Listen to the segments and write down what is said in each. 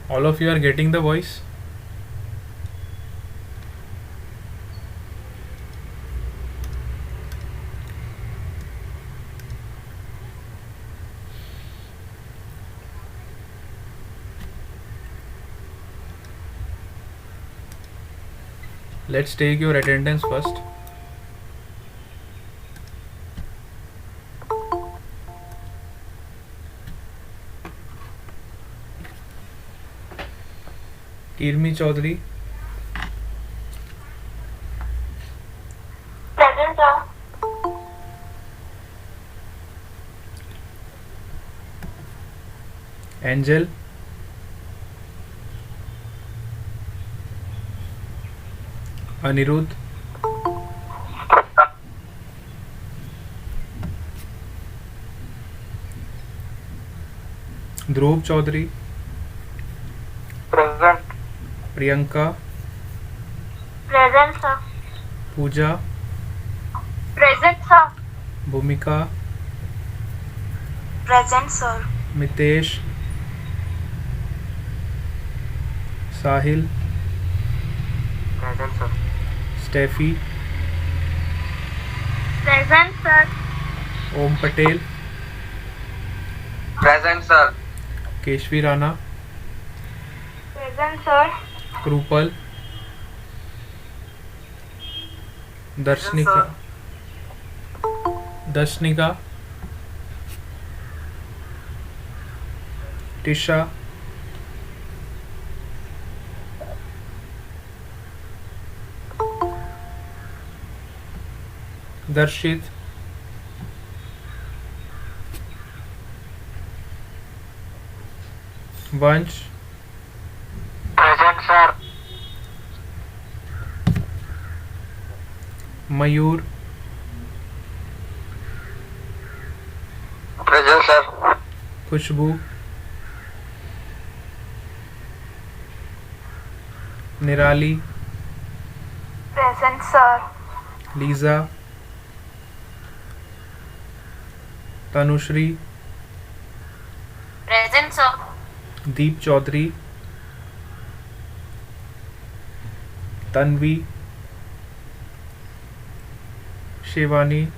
All of you are getting the voice? Let's take your attendance first. Kirmi Chaudhary, Present, sir. Angel, Anirudh, Dhruv Chaudhary, Present. Priyanka, Present, sir. Pooja, Present, sir. Bhumika, Present, sir. Mitesh, Sahil, Present, sir. Steffi, Present, sir. Om Patel, Present, sir. Keshvi Rana, Present, sir. Krupal, Darshnika, Dashnika, Tisha, Darshit, Vansh, Present, sir. Mayur, Present, sir. Khushbu, Nirali, Present, sir. Lisa, Tanushri, Present, sir. Deep Chaudhary, Tanvi, Shivani,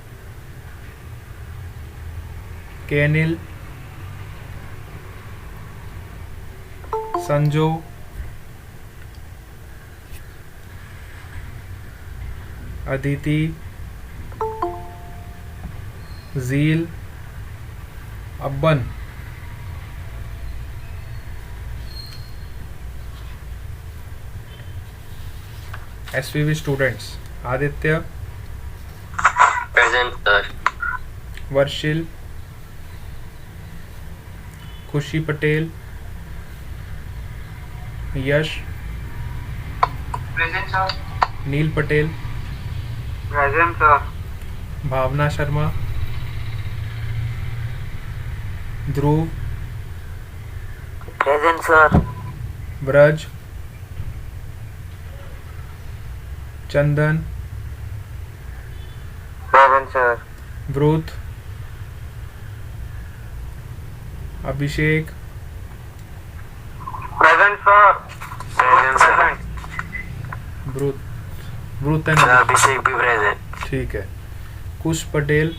Kenil, Sanjo, Aditi, Zeel, Abban, SVV students, Aditya, Present, sir. Varshil, Khushi Patel, Yash, Present, sir. Neil Patel, Present, sir. Bhavna Sharma, Dhruv, Present, sir. Braj, Chandan, Present, sir. Vrut, Abhishek, Present, sir. Present, sir. Vrut, Vrut and Abhishek be present. ठीक है. कुश Patel,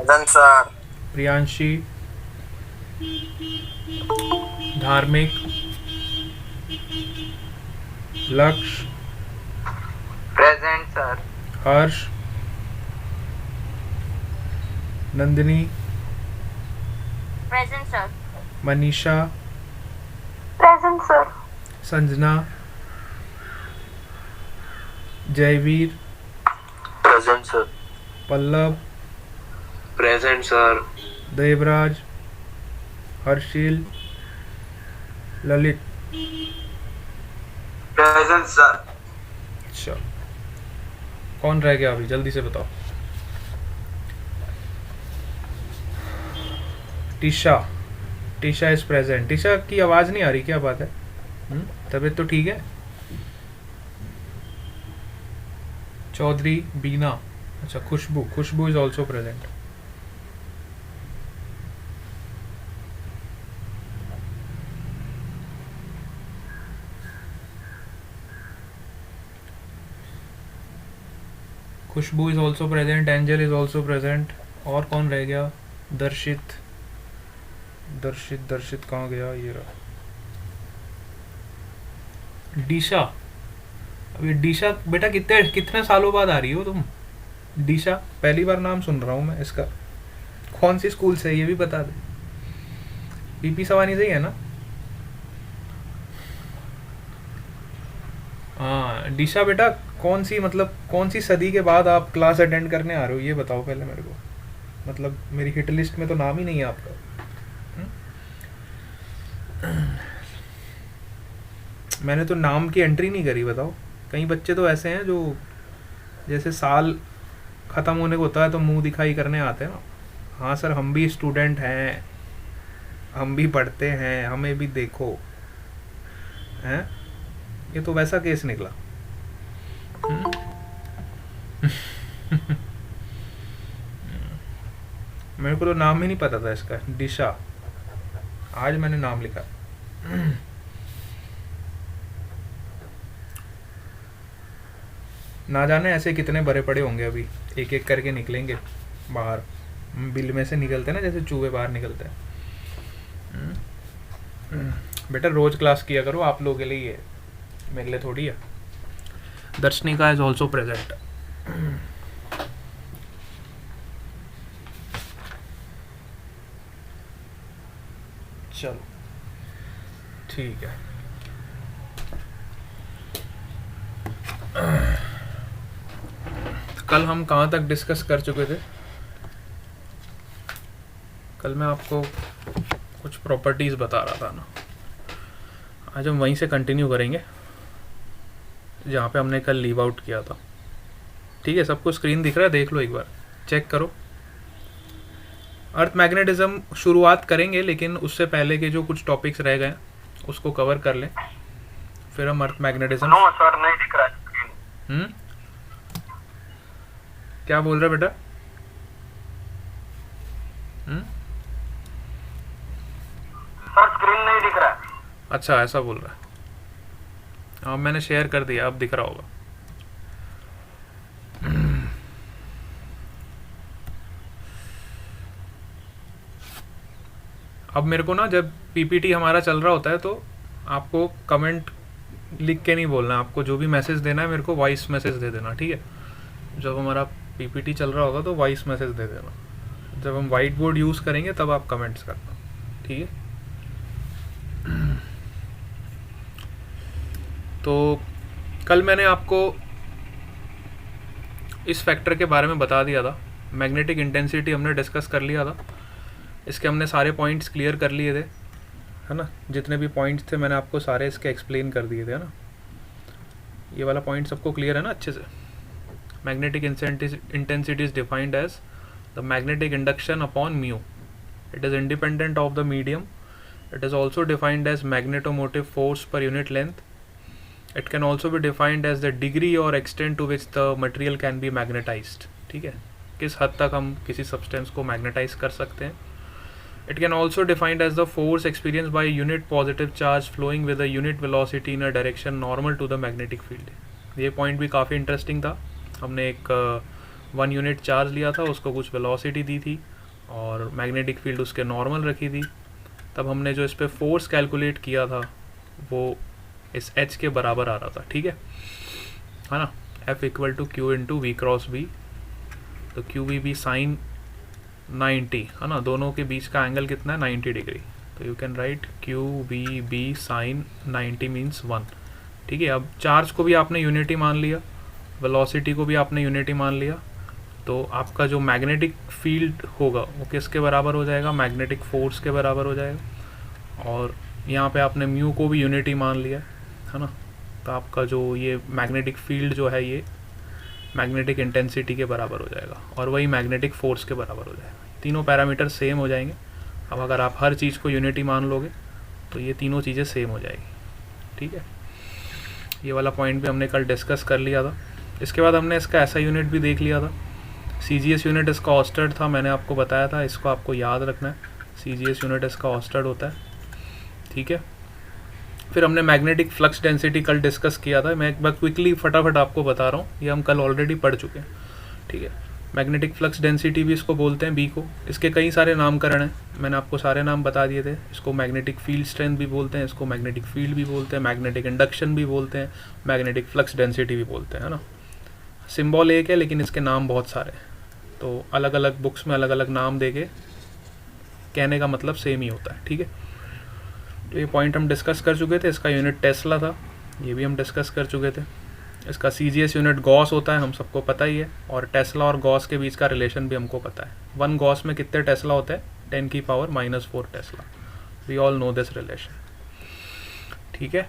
Present, sir. Priyanshi, धार्मिक, लक्ष्य, Present, sir. हर्ष, Nandini, Present, sir. Manisha, Present, sir. Sanjana, Jaiveer, Present, sir. Pallav, Present, sir. Devraj, Harsil, Lalit. Present, sir. अच्छा, कौन रह गया अभी? जल्दी से बताओ. Tisha, Tisha is present. टीशा की आवाज नहीं आ रही, क्या बात है? तबीयत तो ठीक है? चौधरी बीना, अच्छा Khushboo, Khushboo is also present. Khushboo is also present, Angel is also present. और कौन रह गया? दर्शित। दर्शित दर्शित कहाँ गया? ये रहा। डीशा। अभी डीशा बेटा कितने सालों बाद आ रही हो तुम? डीशा पहली बार नाम सुन रहा हूँ मैं इसका। कौन सी स्कूल से है ये भी बता दे। पीपी सवानी से ही है ना? हाँ डीशा बेटा, कौन सी मतलब कौन सी सदी के बाद आप क्लास अटेंड करने आ रहे हो ये बताओ पहले मेरे को। मतलब मेरी हिट लिस्ट में तो नाम ही नहीं है आपका। मैंने तो नाम की एंट्री नहीं करी बताओ। कई बच्चे तो ऐसे हैं जो जैसे साल ख़त्म होने को होता है तो मुंह दिखाई करने आते हैं ना। हाँ सर हम भी स्टूडेंट हैं, हम भी पढ़ते हैं, हमें भी देखो। हैं ये तो वैसा केस निकला। मेरे को तो नाम ही नहीं पता था इसका, दिशा। आज मैंने नाम लिखा। ना जाने ऐसे कितने बड़े पड़े होंगे, अभी एक एक करके निकलेंगे बाहर। बिल में से निकलते ना जैसे चूहे बाहर निकलते हैं। बेटा रोज क्लास किया करो, आप लोगों के लिए ही है, मेरे लिए थोड़ी है। Darshanika is also present. चलो ठीक है। कल हम कहाँ तक डिस्कस कर चुके थे? कल मैं आपको कुछ प्रॉपर्टीज़ बता रहा था ना। आज हम वहीं से कंटिन्यू करेंगे जहाँ पे हमने कल लीव आउट किया था। ठीक है, सबको स्क्रीन दिख रहा है? देख लो एक बार, चेक करो। अर्थ मैग्नेटिज्म शुरुआत करेंगे, लेकिन उससे पहले के जो कुछ टॉपिक्स रह गए उसको कवर कर लें, फिर हम अर्थ मैग्नेटिज्म। नो सर नहीं दिख रहा है। क्या बोल रहे बेटा? सर स्क्रीन नहीं दिख रहा है। अच्छा ऐसा बोल रहा है। हाँ मैंने शेयर कर दिया, अब दिख रहा होगा। अब मेरे को ना जब पीपीटी हमारा चल रहा होता है तो आपको कमेंट लिख के नहीं बोलना, आपको जो भी मैसेज देना है मेरे को वॉइस मैसेज दे देना, ठीक है? जब हमारा पीपीटी चल रहा होगा तो वॉइस मैसेज दे देना। जब हम वाइट बोर्ड यूज़ करेंगे तब आप कमेंट्स करना, ठीक है? तो कल मैंने आपको इस फैक्टर के बारे में बता दिया था। मैग्नेटिक इंटेंसिटी हमने डिस्कस कर लिया था, इसके हमने सारे पॉइंट्स क्लियर कर लिए थे, है ना? जितने भी पॉइंट्स थे मैंने आपको सारे इसके एक्सप्लेन कर दिए थे, है ना? ये वाला पॉइंट सबको क्लियर है ना अच्छे से? Magnetic intensity is defined as the magnetic induction upon mu. It is independent of the medium. It is also defined as magnetomotive force per unit length. It can also be defined as the degree और extent to which the material can be magnetised. ठीक है, किस हद तक हम किसी substance को magnetise कर सकते हैं। It can also defined as the force experienced by a unit positive charge flowing with a unit velocity in a direction normal to the magnetic field. ये पॉइंट भी काफ़ी इंटरेस्टिंग था। हमने एक 1 यूनिट चार्ज लिया था, उसको कुछ वेलोसिटी दी थी और मैग्नेटिक फील्ड उसके नॉर्मल रखी थी। तब हमने जो इस पर फोर्स कैलकुलेट किया था वो इस H के बराबर आ रहा था, ठीक है ना? F equal to Q into v cross b. तो क्यू वी बी साइन 90, है ना? दोनों के बीच का एंगल कितना है? 90 डिग्री। तो you can write q v b sine 90 means 1, ठीक है? अब चार्ज को भी आपने यूनिटी मान लिया, वेलोसिटी को भी आपने यूनिटी मान लिया, तो आपका जो मैग्नेटिक फील्ड होगा वो किसके बराबर हो जाएगा? मैग्नेटिक फोर्स के बराबर हो जाएगा। और यहाँ पे आपने म्यू को भी यूनिटी मान लिया, है ना? तो आपका जो ये मैग्नेटिक फील्ड जो है ये मैग्नेटिक इंटेंसिटी के बराबर हो जाएगा और वही मैग्नेटिक फोर्स के बराबर हो जाएगा। तीनों पैरामीटर सेम हो जाएंगे। अब अगर आप हर चीज़ को यूनिटी मान लोगे तो ये तीनों चीज़ें सेम हो जाएगी, ठीक है? ये वाला पॉइंट भी हमने कल डिस्कस कर लिया था। इसके बाद हमने इसका ऐसा यूनिट भी देख लिया था। CGS यूनिट इसका ऑस्टर्ड था, मैंने आपको बताया था, इसको आपको याद रखना है। CGS यूनिट इसका ऑस्टर्ड होता है, ठीक है? फिर हमने मैग्नेटिक फ्लक्स डेंसिटी कल डिस्कस किया था। मैं एक बार क्विकली फटाफट आपको बता रहा हूँ, ये हम कल ऑलरेडी पढ़ चुके हैं। ठीक है। मैग्नेटिक फ्लक्स डेंसिटी भी इसको बोलते हैं बी को। इसके कई सारे नामकरण हैं, मैंने आपको सारे नाम बता दिए थे। इसको मैग्नेटिक फील्ड स्ट्रेंथ भी बोलते हैं, इसको मैग्नेटिक फील्ड भी बोलते हैं, मैग्नेटिक इंडक्शन भी बोलते हैं, मैग्नेटिक फ्लक्स डेंसिटी भी बोलते हैं, है ना। सिंबल एक है लेकिन इसके नाम बहुत सारे हैं, तो अलग अलग बुक्स में अलग अलग नाम देके कहने का मतलब सेम ही होता है, ठीक है। तो ये पॉइंट हम डिस्कस कर चुके थे। इसका यूनिट टेस्ला था, ये भी हम डिस्कस कर चुके थे। इसका CGS यूनिट गॉस होता है, हम सबको पता ही है। और टेस्ला और गॉस के बीच का रिलेशन भी हमको पता है। 1 गॉस में कितने टेस्ला होते हैं? 10⁻⁻⁴ tesla. We all know this relation, ठीक है।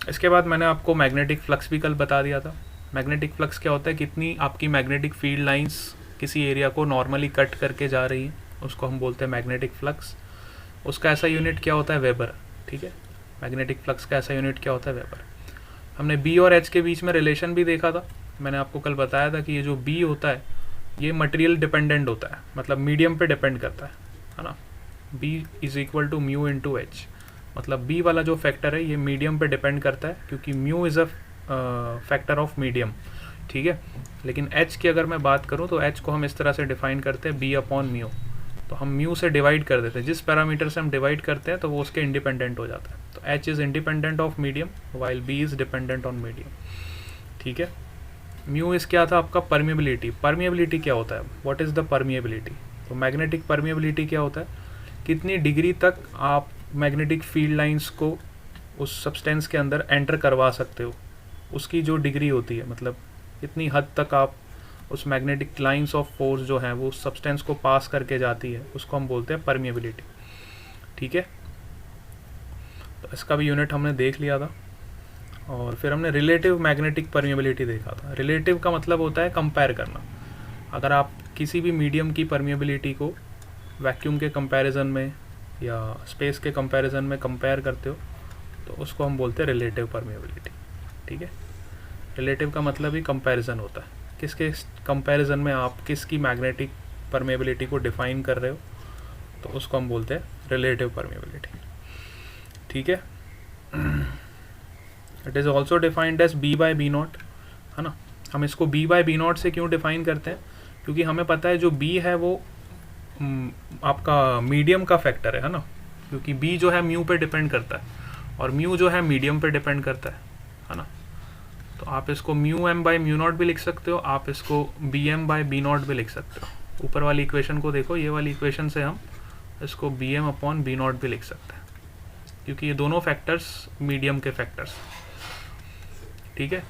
इसके बाद मैंने आपको मैग्नेटिक फ्लक्स भी कल बता दिया था। मैग्नेटिक फ्लक्स क्या होता है? कितनी आपकी मैग्नेटिक फील्ड लाइंस किसी एरिया को नॉर्मली कट करके जा रही हैं, उसको हम बोलते हैं मैग्नेटिक फ्लक्स। उसका ऐसा यूनिट क्या होता है? वेबर, ठीक है। मैग्नेटिक फ्लक्स का ऐसा यूनिट क्या होता है? वेबर। हमने बी और एच के बीच में रिलेशन भी देखा था। मैंने आपको कल बताया था कि ये जो बी होता है ये मटेरियल डिपेंडेंट होता है, मतलब मीडियम पे डिपेंड करता है ना। B is equal to mu into h, मतलब बी वाला जो फैक्टर है ये मीडियम पे डिपेंड करता है, क्योंकि mu is a factor of medium, ठीक है। लेकिन एच की अगर मैं बात करूँ तो एच को हम इस तरह से डिफाइन करते हैं B/μ। तो हम म्यू से डिवाइड कर देते हैं, जिस पैरामीटर से हम डिवाइड करते हैं तो वो उसके इंडिपेंडेंट हो जाता है। तो h is independent of medium while b is dependent on medium, ठीक है। म्यू इस क्या था आपका? परमिएबिलिटी। परमिएबिलिटी क्या होता है? What is the permeability? तो मैग्नेटिक परमिएबिलिटी क्या होता है? कितनी डिग्री तक आप मैग्नेटिक फील्ड लाइंस को उस सब्सटेंस के अंदर एंटर करवा सकते हो, उसकी जो डिग्री होती है, मतलब कितनी हद तक आप उस मैग्नेटिक लाइंस ऑफ फोर्स जो हैं वो सब्सटेंस को पास करके जाती है, उसको हम बोलते हैं परमिएबिलिटी, ठीक है। तो इसका भी यूनिट हमने देख लिया था। और फिर हमने रिलेटिव मैग्नेटिक परमिएबिलिटी देखा था। रिलेटिव का मतलब होता है कंपेयर करना। अगर आप किसी भी मीडियम की परमिएबिलिटी को वैक्यूम के कंपैरिजन में या स्पेस के कंपैरिजन में कंपेयर करते हो तो उसको हम बोलते हैं रिलेटिव परमिएबिलिटी, ठीक है। रिलेटिव का मतलब ही कंपैरिजन होता है, किसके कंपैरिजन में आप किसकी मैग्नेटिक परमिएबिलिटी को डिफाइन कर रहे हो, तो उसको हम बोलते हैं रिलेटिव परमिएबिलिटी, ठीक है। It is also defined as B/B0, है ना। हम इसको B/B0 से क्यों डिफाइन करते हैं? क्योंकि हमें पता है जो B है वो आपका मीडियम का फैक्टर है ना, क्योंकि B जो है म्यू पे डिपेंड करता है और म्यू जो है मीडियम पे डिपेंड करता है ना। तो आप इसको μm/μ0 भी लिख सकते हो, आप इसको Bm/B0 भी लिख सकते हो। ऊपर वाली इक्वेशन को देखो, ये वाली इक्वेशन से हम इसको Bm/B0 भी लिख सकते हैं, क्योंकि ये दोनों फैक्टर्स मीडियम के फैक्टर्स, ठीक है।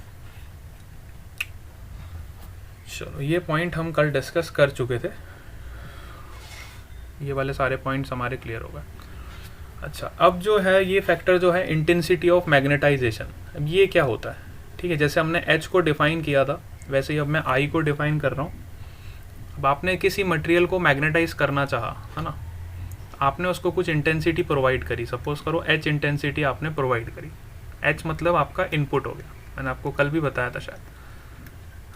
चलो, ये पॉइंट हम कल डिस्कस कर चुके थे, ये वाले सारे पॉइंट्स हमारे क्लियर हो गए। अच्छा, अब जो है ये फैक्टर जो है इंटेंसिटी ऑफ मैग्नेटाइजेशन, अब ये क्या होता है? ठीक है, जैसे हमने H को डिफाइन किया था वैसे ही अब मैं I को डिफाइन कर रहा हूँ। अब आपने किसी मटेरियल को मैग्नेटाइज करना चाहा, है ना, आपने उसको कुछ इंटेंसिटी प्रोवाइड करी, सपोज करो H इंटेंसिटी आपने प्रोवाइड करी। H मतलब आपका इनपुट हो गया, मैंने आपको कल भी बताया था शायद,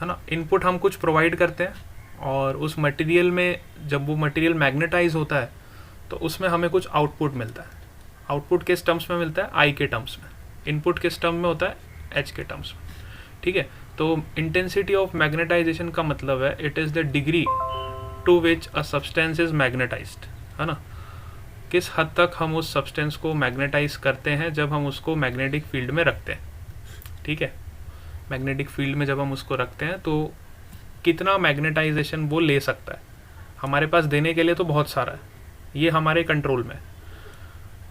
है ना। इनपुट हम कुछ प्रोवाइड करते हैं और उस मटेरियल में जब वो मटेरियल मैग्नेटाइज होता है तो उसमें हमें कुछ आउटपुट मिलता है। आउटपुट किस टर्म्स में मिलता है? I के टर्म्स में। इनपुट किस टर्म में होता है? H के टर्म्स में, ठीक है। तो इंटेंसिटी ऑफ मैग्नेटाइजेशन का मतलब है it is the degree to which a substance is magnetized, है ना। किस हद तक हम उस सब्सटेंस को मैग्नेटाइज करते हैं जब हम उसको मैग्नेटिक फील्ड में रखते हैं, ठीक है। मैग्नेटिक फील्ड में जब हम उसको रखते हैं तो कितना मैग्नेटाइजेशन वो ले सकता है। हमारे पास देने के लिए तो बहुत सारा है, ये हमारे कंट्रोल में,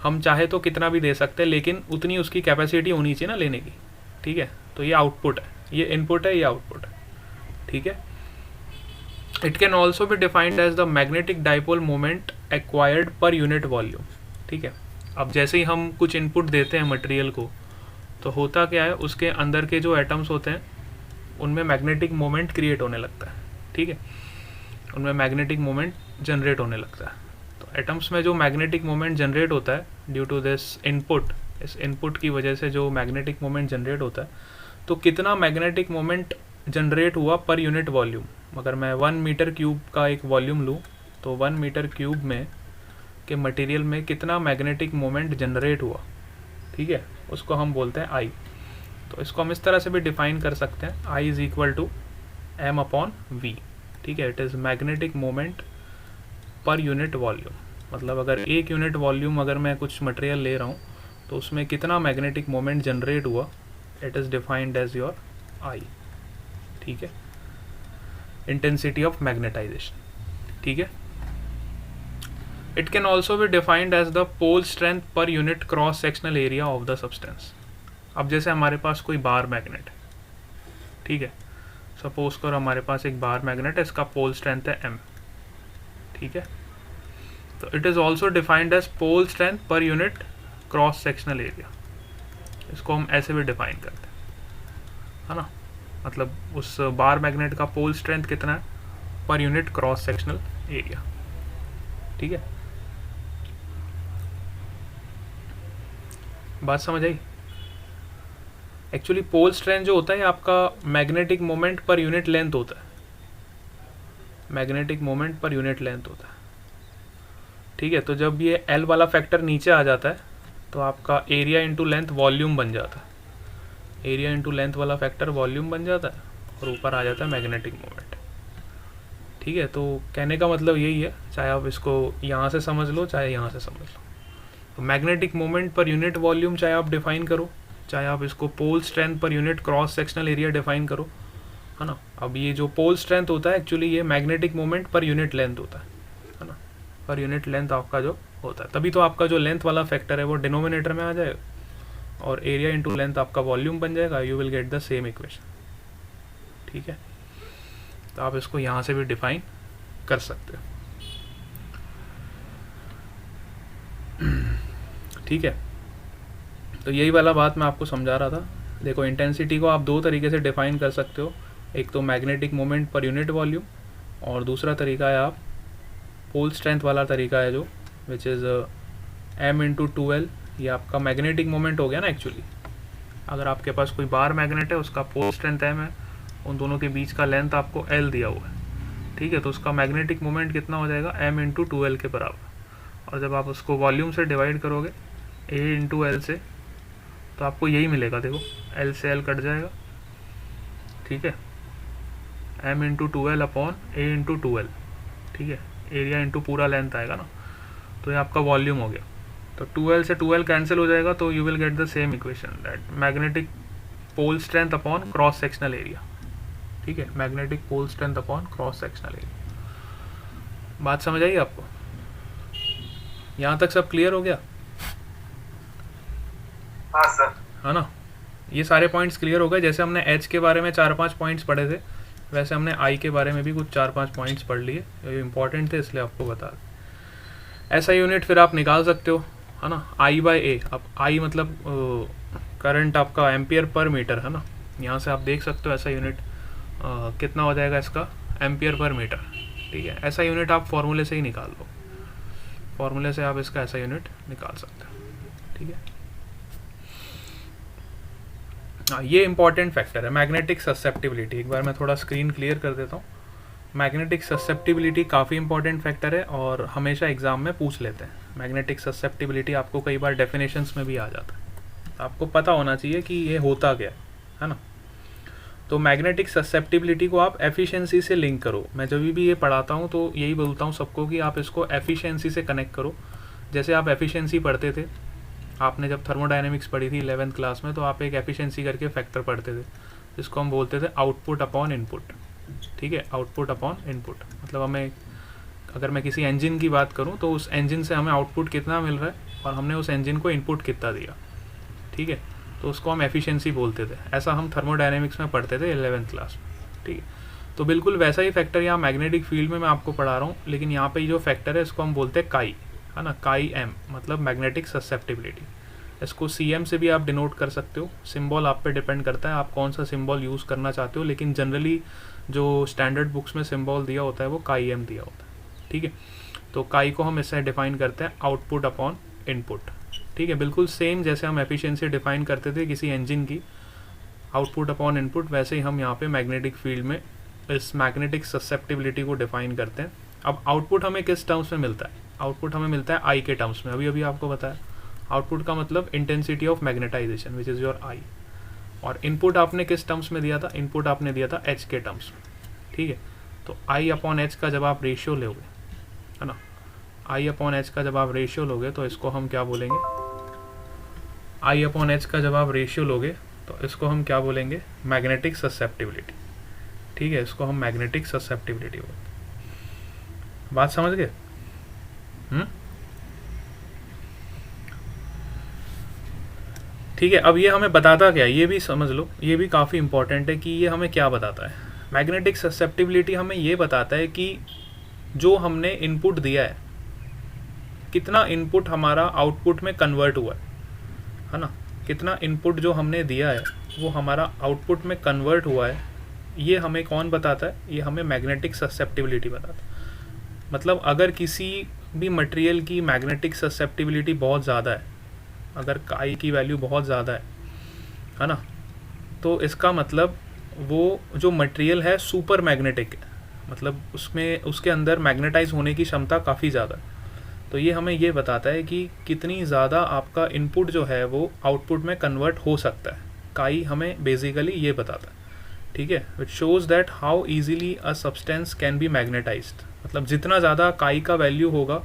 हम चाहे तो कितना भी दे सकते हैं, लेकिन उतनी उसकी कैपेसिटी होनी चाहिए ना लेने की, ठीक है। तो ये आउटपुट है, ये इनपुट है, ये आउटपुट है, ठीक है। It can also be defined as the magnetic dipole moment acquired per unit volume, ठीक है। अब जैसे ही हम कुछ इनपुट देते हैं मटेरियल को तो होता क्या है, उसके अंदर के जो एटम्स होते हैं उनमें मैग्नेटिक मोमेंट क्रिएट होने लगता है, ठीक है। उनमें मैग्नेटिक मोमेंट जनरेट होने लगता है। तो एटम्स में जो मैग्नेटिक मोमेंट जनरेट होता है ड्यू टू दिस इनपुट, इस इनपुट की वजह से जो मैग्नेटिक मोमेंट जनरेट होता है, तो कितना मैग्नेटिक मोमेंट जनरेट हुआ पर यूनिट वॉल्यूम। अगर मैं 1 मीटर क्यूब का एक वॉल्यूम लूँ तो 1 मीटर क्यूब में के मटेरियल में कितना मैग्नेटिक मोमेंट जनरेट हुआ, ठीक है, उसको हम बोलते हैं I। तो इसको हम इस तरह से भी डिफाइन कर सकते हैं, I is equal to m upon v, ठीक है। It is magnetic moment per unit volume, मतलब अगर एक यूनिट वॉल्यूम अगर मैं कुछ मटेरियल ले रहा हूँ तो उसमें कितना मैग्नेटिक मोमेंट जनरेट हुआ, it is defined as your I, ठीक है, इंटेंसिटी ऑफ मैग्नेटाइजेशन, ठीक है। It can also be defined as the pole strength per unit cross sectional area of the substance. अब जैसे हमारे पास कोई बार मैग्नेट है, ठीक है, सपोज करो हमारे पास एक बार मैग्नेट है, इसका पोल स्ट्रेंथ है m, ठीक है। तो it is also defined as pole strength per unit cross sectional area, इसको हम ऐसे भी डिफाइन करते हैं, है ना, मतलब उस बार मैग्नेट का पोल स्ट्रेंथ कितना है पर यूनिट क्रॉस सेक्शनल एरिया, ठीक है। बात समझ आई? एक्चुअली पोल स्ट्रेंथ जो होता है आपका magnetic moment per unit length होता है, magnetic moment per unit length होता है, ठीक है। तो जब ये L वाला फैक्टर नीचे आ जाता है तो आपका एरिया इंटू लेंथ वॉल्यूम बन जाता है, एरिया इंटू लेंथ वाला फैक्टर वॉल्यूम बन जाता है और ऊपर आ जाता है मैग्नेटिक मोमेंट, ठीक है। तो कहने का मतलब यही है, चाहे आप इसको यहाँ से समझ लो चाहे यहाँ से समझ लो, तो magnetic moment per unit volume चाहे आप डिफाइन करो, चाहे आप इसको pole strength per unit cross sectional area define करो, है ना। अब ये जो पोल स्ट्रेंथ होता है एक्चुअली ये magnetic moment per unit length होता है ना, पर यूनिट लेंथ आपका जो होता है, तभी तो आपका जो लेंथ वाला फैक्टर है वो डिनोमिनेटर में आ जाएगा और एरिया इंटू लेंथ आपका वॉल्यूम बन जाएगा, you will get the same equation, ठीक है। तो आप इसको यहाँ से भी डिफाइन कर सकते हो, ठीक है। तो यही वाला बात मैं आपको समझा रहा था। देखो इंटेंसिटी को आप दो तरीके से डिफाइन कर सकते हो, एक तो magnetic moment per unit volume और दूसरा तरीका है आप पोल स्ट्रेंथ वाला तरीका है जो which is m into 2l, ये आपका मैग्नेटिक मोमेंट हो गया ना एक्चुअली। अगर आपके पास कोई बार मैग्नेट है उसका पोल स्ट्रेंथ m है, उन दोनों के बीच का लेंथ आपको l दिया हुआ है, ठीक है। तो उसका मैग्नेटिक मोमेंट कितना हो जाएगा m इंटू 2l के बराबर, और जब आप उसको वॉल्यूम से डिवाइड करोगे a इंटू l से तो आपको यही मिलेगा, देखो l से l कट जाएगा, ठीक है, m into 2l upon a into 2l, ठीक है, एरिया इंटू पूरा लेंथ आएगा ना, तो ये आपका वॉल्यूम हो गया। तो 2l से 2l कैंसिल हो जाएगा तो you will get the same equation, that magnetic pole strength upon cross sectional area, ठीक है, magnetic pole strength upon cross sectional area. बात समझ आई आपको? यहाँ तक सब क्लियर हो गया? हाँ सर। है ना, ये सारे पॉइंट्स क्लियर हो गए। जैसे हमने H के बारे में 4-5 पॉइंट्स पढ़े थे, वैसे हमने I के बारे में भी कुछ 4-5 पॉइंट्स पढ़ लिए, ये इंपॉर्टेंट थे इसलिए आपको बता दें। ऐसा यूनिट फिर आप निकाल सकते हो, है ना, I/A। अब I मतलब करंट आपका एम्पियर पर मीटर, है ना, यहाँ से आप देख सकते हो ऐसा यूनिट कितना हो जाएगा इसका, एम्पियर पर मीटर, ठीक है। ऐसा यूनिट आप फॉर्मूले से ही निकाल लो, फॉर्मूले से आप इसका ऐसा यूनिट निकाल सकते हो, ठीक है। हाँ, ये इंपॉर्टेंट फैक्टर है मैग्नेटिक ससेप्टिबिलिटी। एक बार मैं थोड़ा स्क्रीन क्लियर कर देता हूँ। मैग्नेटिक ससेप्टिबिलिटी काफ़ी इंपॉर्टेंट फैक्टर है और हमेशा एग्जाम में पूछ लेते हैं। मैग्नेटिक ससेप्टिबिलिटी आपको कई बार डेफिनेशंस में भी आ जाता है, तो आपको पता होना चाहिए कि ये होता क्या है ना। तो मैग्नेटिक ससेप्टिबिलिटी को आप एफिशिएंसी से लिंक करो। मैं जब भी ये पढ़ाता हूँ तो यही बोलता हूँ सबको कि आप इसको एफिशिएंसी से कनेक्ट करो। जैसे आप एफिशिएंसी पढ़ते थे, आपने जब थर्मोडायनेमिक्स पढ़ी थी 11th क्लास में, तो आप एक एफिशिएंसी करके फैक्टर पढ़ते थे जिसको हम बोलते थे आउटपुट अपॉन इनपुट, ठीक है, आउटपुट अपॉन इनपुट। मतलब हमें, अगर मैं किसी इंजन की बात करूं तो उस इंजन से हमें आउटपुट कितना मिल रहा है और हमने उस इंजन को इनपुट कितना दिया, ठीक है, तो उसको हम एफिशिएंसी बोलते थे। ऐसा हम थर्मोडायनेमिक्स में पढ़ते थे 11th क्लास में, ठीक है। तो बिल्कुल वैसा ही फैक्टर यहाँ मैग्नेटिक फील्ड में मैं आपको पढ़ा रहा हूँ, लेकिन यहाँ पे जो फैक्टर है इसको हम बोलते हैं काई, है ना, काई एम, मतलब मैग्नेटिक ससेप्टिबिलिटी। इसको CM से भी आप डिनोट कर सकते हो। सिंबल आप पे डिपेंड करता है आप कौन सा सिंबल यूज़ करना चाहते हो, लेकिन जनरली जो स्टैंडर्ड बुक्स में सिंबल दिया होता है वो काई एम दिया होता है, ठीक है। तो काई को हम इससे डिफाइन करते हैं आउटपुट अपॉन इनपुट, ठीक है। बिल्कुल सेम जैसे हम एफिशिएंसी डिफाइन करते थे किसी इंजन की, आउटपुट अपॉन इनपुट, वैसे ही हम यहाँ पे मैग्नेटिक फील्ड में इस मैग्नेटिक ससेप्टिबिलिटी को डिफाइन करते हैं। अब आउटपुट हमें किस टर्म्स में मिलता है? आउटपुट हमें मिलता है I के टर्म्स में। अभी आपको बताया आउटपुट का मतलब intensity of magnetisation which is your I। और इनपुट आपने किस टर्म्स में दिया था? इनपुट आपने दिया था H के टर्म्स में, ठीक है। तो आई अपॉन एच का जब आप रेशियो लोगे, है ना, आई अपॉन एच का जब आप रेशियो लोगे तो इसको हम क्या बोलेंगे, आई अपॉन एच का जब आप रेशियो लोगे तो इसको हम क्या बोलेंगे, मैग्नेटिक ससेप्टिबिलिटी। ठीक है, इसको हम मैग्नेटिक ससेप्टिबिलिटी बोलते। बात समझ गए? ठीक है। अब ये हमें बताता क्या, ये भी समझ लो, ये भी काफ़ी इंपॉर्टेंट है कि ये हमें क्या बताता है। मैग्नेटिक ससेप्टिबिलिटी हमें ये बताता है कि जो हमने इनपुट दिया है, कितना इनपुट हमारा आउटपुट में कन्वर्ट हुआ है ना, कितना इनपुट जो हमने दिया है वो हमारा आउटपुट में कन्वर्ट हुआ है, ये हमें कौन बताता है, ये हमें मैग्नेटिक ससेप्टिबिलिटी बताता है। मतलब अगर किसी भी मटेरियल की मैग्नेटिक ससेप्टिबिलिटी बहुत ज़्यादा है, अगर काई की वैल्यू बहुत ज़्यादा है ना, तो इसका मतलब वो जो मटेरियल है सुपर मैग्नेटिक है, मतलब उसमें उसके अंदर मैग्नेटाइज होने की क्षमता काफ़ी ज़्यादा है। तो ये हमें ये बताता है कि कितनी ज़्यादा आपका इनपुट जो है वो आउटपुट में कन्वर्ट हो सकता है। काई हमें बेसिकली ये बताता है। ठीक है, which shows that how easily a substance can be magnetised. मतलब जितना ज़्यादा काई का वैल्यू होगा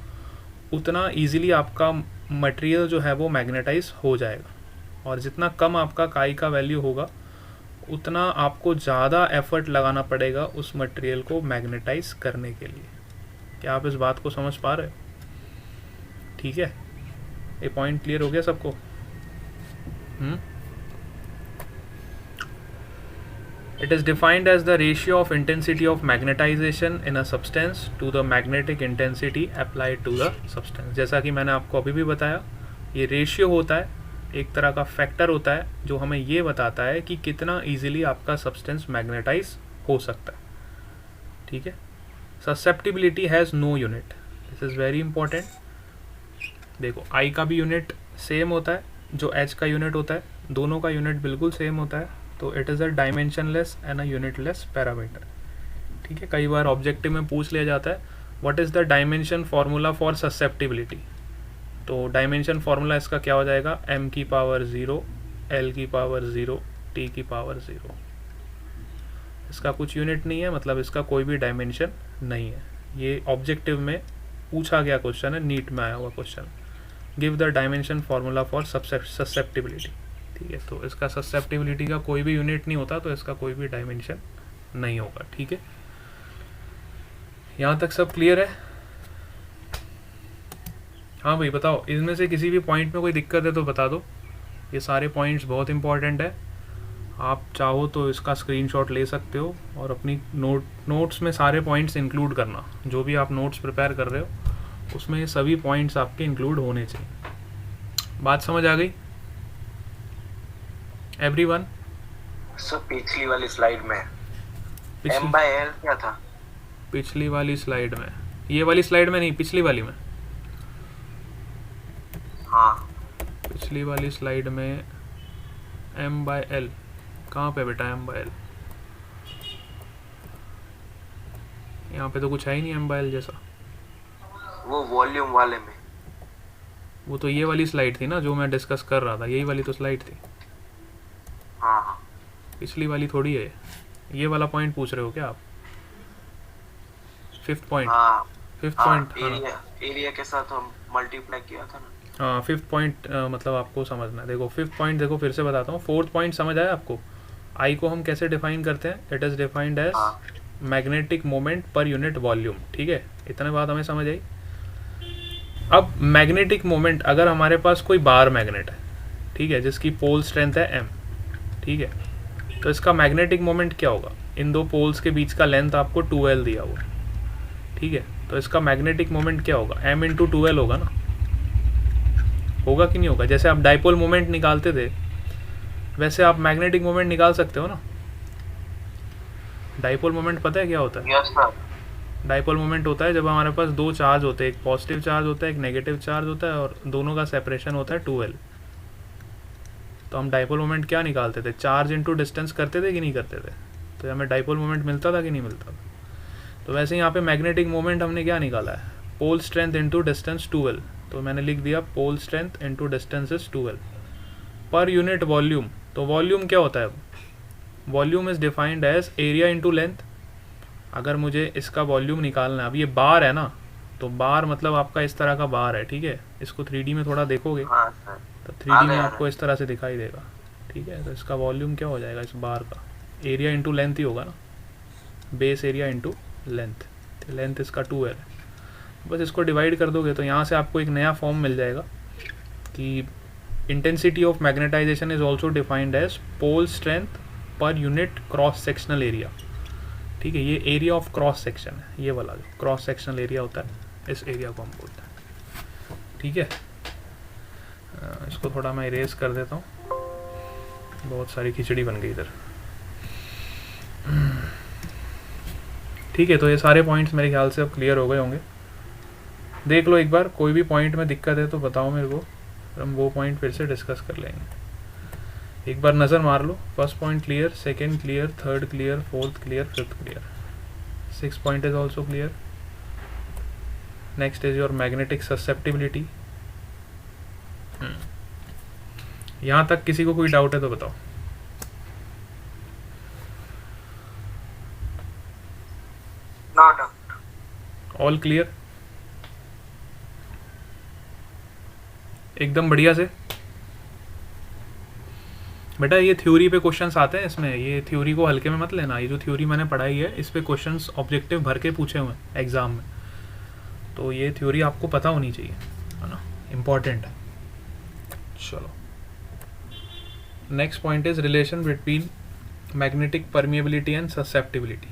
उतना ईजिली आपका मटेरियल जो है वो मैग्नेटाइज हो जाएगा, और जितना कम आपका काई का वैल्यू होगा उतना आपको ज़्यादा एफर्ट लगाना पड़ेगा उस मटेरियल को मैग्नेटाइज करने के लिए। क्या आप इस बात को समझ पा रहे हो? ठीक है, ये पॉइंट क्लियर हो गया सबको? It is defined as the ratio of intensity of magnetization in a substance to the magnetic intensity applied to the substance। जैसा कि मैंने आपको अभी भी बताया, ये रेशियो होता है, एक तरह का फैक्टर होता है जो हमें ये बताता है कि कितना इजीली आपका सब्सटेंस मैग्नेटाइज हो सकता है। ठीक है, susceptibility has no unit, this is very important. देखो आई का भी यूनिट सेम होता है जो एच का यूनिट होता है, दोनों का यूनिट बिल्कुल सेम होता है। तो it is a dimensionless and a unitless parameter. ठीक है, कई बार ऑब्जेक्टिव में पूछ लिया जाता है what is the dimension formula for susceptibility. तो डायमेंशन फार्मूला इसका क्या हो जाएगा, m की पावर 0, l की पावर 0, t की पावर 0। इसका कुछ यूनिट नहीं है, मतलब इसका कोई भी डायमेंशन नहीं है। ये ऑब्जेक्टिव में पूछा गया क्वेश्चन है, नीट में आया हुआ question. Give the dimension formula for susceptibility. ठीक है, तो इसका ससेप्टिबिलिटी का कोई भी यूनिट नहीं होता, तो इसका कोई भी डायमेंशन नहीं होगा। ठीक है, यहाँ तक सब क्लियर है? हाँ भाई बताओ, इनमें से किसी भी पॉइंट में कोई दिक्कत है तो बता दो। ये सारे पॉइंट्स बहुत इंपॉर्टेंट है, आप चाहो तो इसका स्क्रीनशॉट ले सकते हो और अपनी नोट्स में सारे पॉइंट्स इंक्लूड करना। जो भी आप नोट्स प्रिपेयर कर रहे हो उसमें ये सभी पॉइंट्स आपके इंक्लूड होने चाहिए। बात समझ आ गई एवरीवन? सर पिछली वाली स्लाइड में m/l क्या था? पिछली वाली स्लाइड में, ये वाली स्लाइड में नहीं, पिछली वाली में। हाँ, पिछली वाली स्लाइड में m/l कहाँ पे बेटा? m/l यहाँ पे तो कुछ है ही नहीं m/l जैसा। वो वॉल्यूम वाले में। वो तो ये वाली स्लाइड थी ना जो मैं डिस्कस कर रहा था, यही वाली तो स्लाइड थी। हाँ, पिछली वाली थोड़ी है। ये वाला पॉइंट पूछ रहे हो क्या आप? Fifth point. हाँ, फिफ्थ हाँ, पॉइंट एरिया के साथ हम मल्टीप्लाई किया था ना। हाँ, फिफ्थ पॉइंट मतलब आपको समझना है। देखो फिफ्थ पॉइंट, देखो फिर से बताता हूँ। फोर्थ पॉइंट समझ आया आपको? आई को हम कैसे डिफाइन करते हैं? It is defined as magnetic moment per unit volume. ठीक है, इतने बात हमें समझ आई। अब मैग्नेटिक मोमेंट, अगर हमारे पास कोई बार मैग्नेट है, ठीक है, जिसकी पोल स्ट्रेंथ है m, ठीक है, तो इसका मैग्नेटिक मोमेंट क्या होगा? इन दो पोल्स के बीच का लेंथ आपको 2l दिया हुआ, ठीक है, तो इसका मैग्नेटिक मोमेंट क्या होगा? m इंटू 2l होगा ना, होगा कि नहीं होगा? जैसे आप डाइपोल मोमेंट निकालते थे वैसे आप मैग्नेटिक मोमेंट निकाल सकते हो ना। डाइपोल मोमेंट पता है क्या होता है? Yes sir. डाइपोल मोमेंट होता है जब हमारे पास दो चार्ज होते हैं, एक पॉजिटिव चार्ज होता है, एक नेगेटिव चार्ज होता है, और दोनों का सेपरेशन होता है 2l। तो हम डाइपोल मोमेंट क्या निकालते थे? चार्ज इंटू डिस्टेंस करते थे कि नहीं करते थे? तो हमें डाइपोल मोमेंट मिलता था कि नहीं मिलता था? तो वैसे यहाँ पे मैग्नेटिक मोमेंट हमने क्या निकाला है? Pole strength into distance 2l। तो मैंने लिख दिया pole strength into distance is 2l per unit volume. तो वॉल्यूम क्या होता है? Volume is defined as area into length अगर मुझे इसका वॉल्यूम निकालना है, अब ये बार है ना, तो बार मतलब आपका इस तरह का बार है, ठीक है। इसको 3D में थोड़ा देखोगे हाँ सर, तो आ 3D में गया आपको इस तरह से दिखाई देगा, ठीक है। तो इसका वॉल्यूम क्या हो जाएगा, इस बार का एरिया इंटू लेंथ ही होगा ना, बेस एरिया इंटू लेंथ। तो लेंथ इसका 2L है। बस इसको डिवाइड कर दोगे तो यहाँ से आपको एक नया फॉर्म मिल जाएगा कि intensity of magnetization is also defined as pole strength per unit cross sectional area, ठीक है। ये एरिया ऑफ क्रॉस सेक्शन है, ये वाला जो क्रॉस सेक्शनल एरिया होता है, इस एरिया को हम बोलते हैं, ठीक है। इसको थोड़ा मैं इरेज कर देता हूँ, बहुत सारी खिचड़ी बन गई इधर, ठीक है। तो ये सारे पॉइंट्स मेरे ख्याल से अब क्लियर हो गए होंगे। देख लो एक बार, कोई भी पॉइंट में दिक्कत है तो बताओ मेरे को, हम वो पॉइंट फिर से डिस्कस कर लेंगे। एक बार नज़र मार लो, first point clear, second clear, third clear, fourth clear, fifth clear, six point is also clear. Next is your magnetic susceptibility. यहाँ तक किसी को कोई डाउट है तो बताओ। नो डाउट, ऑल क्लियर, एकदम बढ़िया से। बेटा ये थ्योरी पे क्वेश्चंस आते हैं इसमें, ये थ्योरी को हल्के में मत लेना। ये जो थ्योरी मैंने पढ़ाई है इस पे क्वेश्चंस ऑब्जेक्टिव भर के पूछे हुए हैं एग्जाम में, तो ये थ्योरी आपको पता होनी चाहिए, है ना, इम्पॉर्टेंट है। चलो next point is relation between magnetic permeability and susceptibility.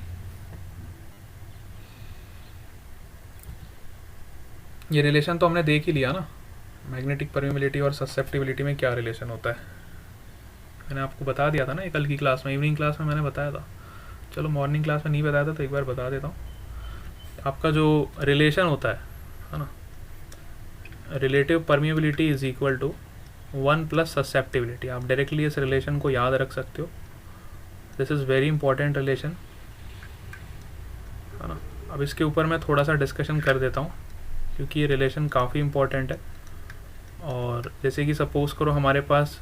ये रिलेशन तो हमने देख ही लिया ना, मैग्नेटिक परमिएबिलिटी और ससेप्टिबिलिटी में क्या रिलेशन होता है, मैंने आपको बता दिया था ना ये कल की क्लास में, इवनिंग क्लास में मैंने बताया था। चलो मॉर्निंग क्लास में नहीं बताया था तो एक बार बता देता हूँ। आपका जो रिलेशन होता है ना, relative permeability is equal to 1 plus susceptibility. आप डायरेक्टली इस रिलेशन को याद रख सकते हो, this is very important relation, है ना। अब इसके ऊपर मैं थोड़ा सा डिस्कशन कर देता हूँ क्योंकि ये रिलेशन काफ़ी इंपॉर्टेंट है। और जैसे कि सपोज़ करो हमारे पास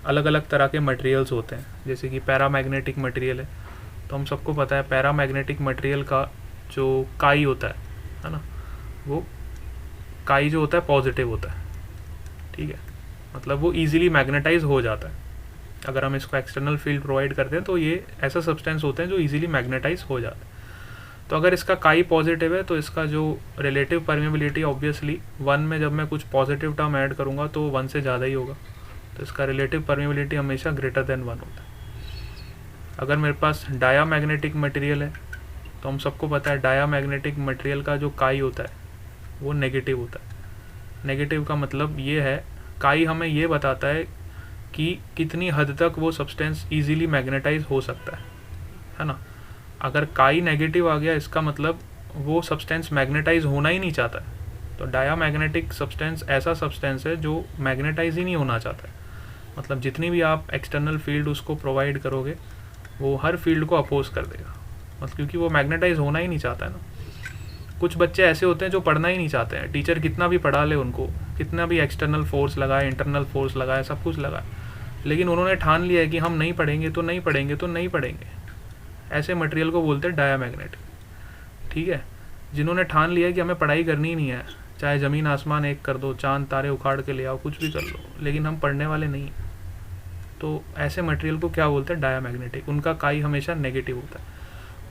अलग अलग तरह के मटेरियल्स होते हैं, जैसे कि पैरामैग्नेटिक मटेरियल है, तो हम सबको पता है पैरामैग्नेटिक मटेरियल का जो काई होता है ना, वो काई जो होता है पॉजिटिव होता है, ठीक है। मतलब वो इजीली मैग्नेटाइज हो जाता है, अगर हम इसको एक्सटर्नल फील्ड प्रोवाइड करते हैं तो ये ऐसा सब्सटेंस होते हैं जो इजीली मैग्नेटाइज हो जाता है। तो अगर इसका काई पॉजिटिव है तो इसका जो रिलेटिव परमिएबिलिटी ऑब्वियसली 1 में जब मैं कुछ पॉजिटिव टर्म ऐड करूँगा तो 1 से ज़्यादा ही होगा, तो इसका रिलेटिव परमिएबिलिटी हमेशा ग्रेटर देन 1 होता है। अगर मेरे पास डायामैग्नेटिक मटेरियल है तो हम सबको पता है डायामैग्नेटिक मटेरियल का जो काई होता है वो नेगेटिव होता है। नेगेटिव का मतलब ये है, काई हमें ये बताता है कि कितनी हद तक वो सब्सटेंस इजीली मैग्नेटाइज हो सकता है ना। अगर काई नेगेटिव आ गया इसका मतलब वो सब्सटेंस मैग्नेटाइज होना ही नहीं चाहता है। तो डायामैग्नेटिक सब्सटेंस ऐसा सब्सटेंस है जो मैग्नेटाइज ही नहीं होना चाहता है, मतलब जितनी भी आप एक्सटर्नल फील्ड उसको प्रोवाइड करोगे वो हर फील्ड को अपोज कर देगा, मतलब क्योंकि वो मैग्नेटाइज होना ही नहीं चाहता है ना। कुछ बच्चे ऐसे होते हैं जो पढ़ना ही नहीं चाहते हैं, टीचर कितना भी पढ़ा ले उनको, कितना भी एक्सटर्नल फोर्स लगाए, इंटरनल फोर्स लगाए, सब कुछ लगाए, लेकिन उन्होंने ठान लिया है कि हम नहीं पढ़ेंगे तो नहीं पढ़ेंगे तो नहीं पढ़ेंगे। ऐसे मटेरियल को बोलते हैं डायामैग्नेटिक, ठीक है। जिन्होंने ठान लिया है कि हमें पढ़ाई करनी ही नहीं है, चाहे ज़मीन आसमान एक कर दो, चांद तारे उखाड़ के ले आओ, कुछ भी कर लो, लेकिन हम पढ़ने वाले नहीं हैं, तो ऐसे मटेरियल को क्या बोलते हैं, डायामैग्नेटिक। उनका काई हमेशा नेगेटिव होता है।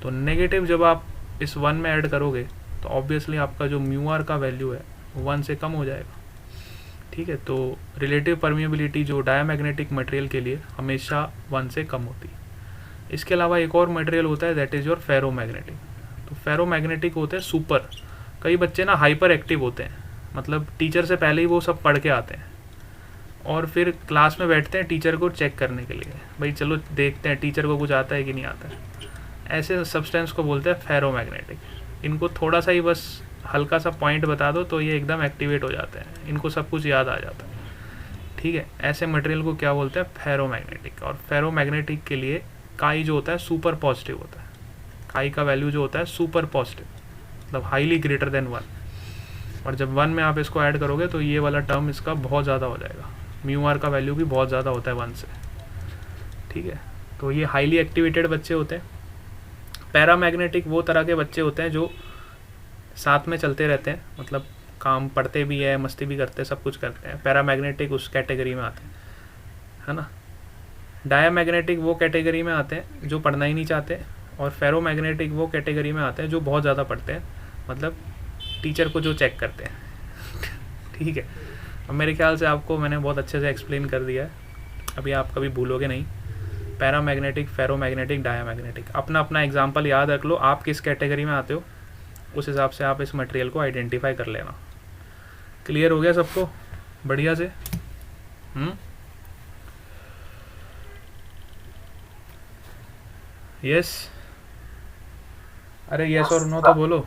तो नेगेटिव जब आप इस 1 में ऐड करोगे तो ऑब्वियसली आपका जो म्यू आर का वैल्यू है 1 से कम हो जाएगा, ठीक है। तो रिलेटिव परमिएबिलिटी जो डायामैग्नेटिक मटेरियल के लिए हमेशा 1 से कम होती है। इसके अलावा एक और मटेरियल होता है दैट इज़ योर फेरोमैग्नेटिक। तो फेरोमैग्नेटिक होते हैं सुपर। कई बच्चे ना हाइपर एक्टिव होते हैं, मतलब टीचर से पहले ही वो सब पढ़ के आते हैं और फिर क्लास में बैठते हैं टीचर को चेक करने के लिए, भाई चलो देखते हैं टीचर को कुछ आता है कि नहीं आता है। ऐसे सब्सटेंस को बोलते हैं फेरोमैग्नेटिक। इनको थोड़ा सा ही बस हल्का सा पॉइंट बता दो तो ये एकदम एक्टिवेट हो जाते हैं, इनको सब कुछ याद आ जाता है, ठीक है। ऐसे मटेरियल को क्या बोलते हैं, फेरोमैग्नेटिक। और फेरोमैग्नेटिक के लिए काई जो होता है सुपर पॉजिटिव होता है। काई का वैल्यू जो होता है सुपर पॉजिटिव, मतलब हाईली ग्रेटर देन 1। और जब 1 में आप इसको ऐड करोगे तो ये वाला टर्म इसका बहुत ज़्यादा हो जाएगा, म्यू आर का वैल्यू भी बहुत ज़्यादा होता है 1 से, ठीक है। तो ये हाईली एक्टिवेटेड बच्चे होते हैं। पैरामैग्नेटिक वो तरह के बच्चे होते हैं जो साथ में चलते रहते हैं, मतलब काम पढ़ते भी है, मस्ती भी करते हैं, सब कुछ करते हैं। पैरामैग्नेटिक उस कैटेगरी में आते हैं, है ना। डायामैग्नेटिक वो कैटेगरी में आते हैं जो पढ़ना ही नहीं चाहते, और फेरोमैग्नेटिक वो कैटेगरी में आते हैं जो बहुत ज़्यादा पढ़ते हैं, मतलब टीचर को जो चेक करते हैं। ठीक है, अब मेरे ख्याल से आपको मैंने बहुत अच्छे से एक्सप्लेन कर दिया है, अभी आप कभी भूलोगे नहीं। पैरामैग्नेटिक, फेरोमैग्नेटिक, डायामैग्नेटिक, अपना अपना एग्जाम्पल याद रख लो, आप किस कैटेगरी में आते हो, उस हिसाब से आप इस मटेरियल को आइडेंटिफाई कर लेना। क्लियर हो गया सबको बढ़िया से? यस, अरे यस और नो तो बोलो।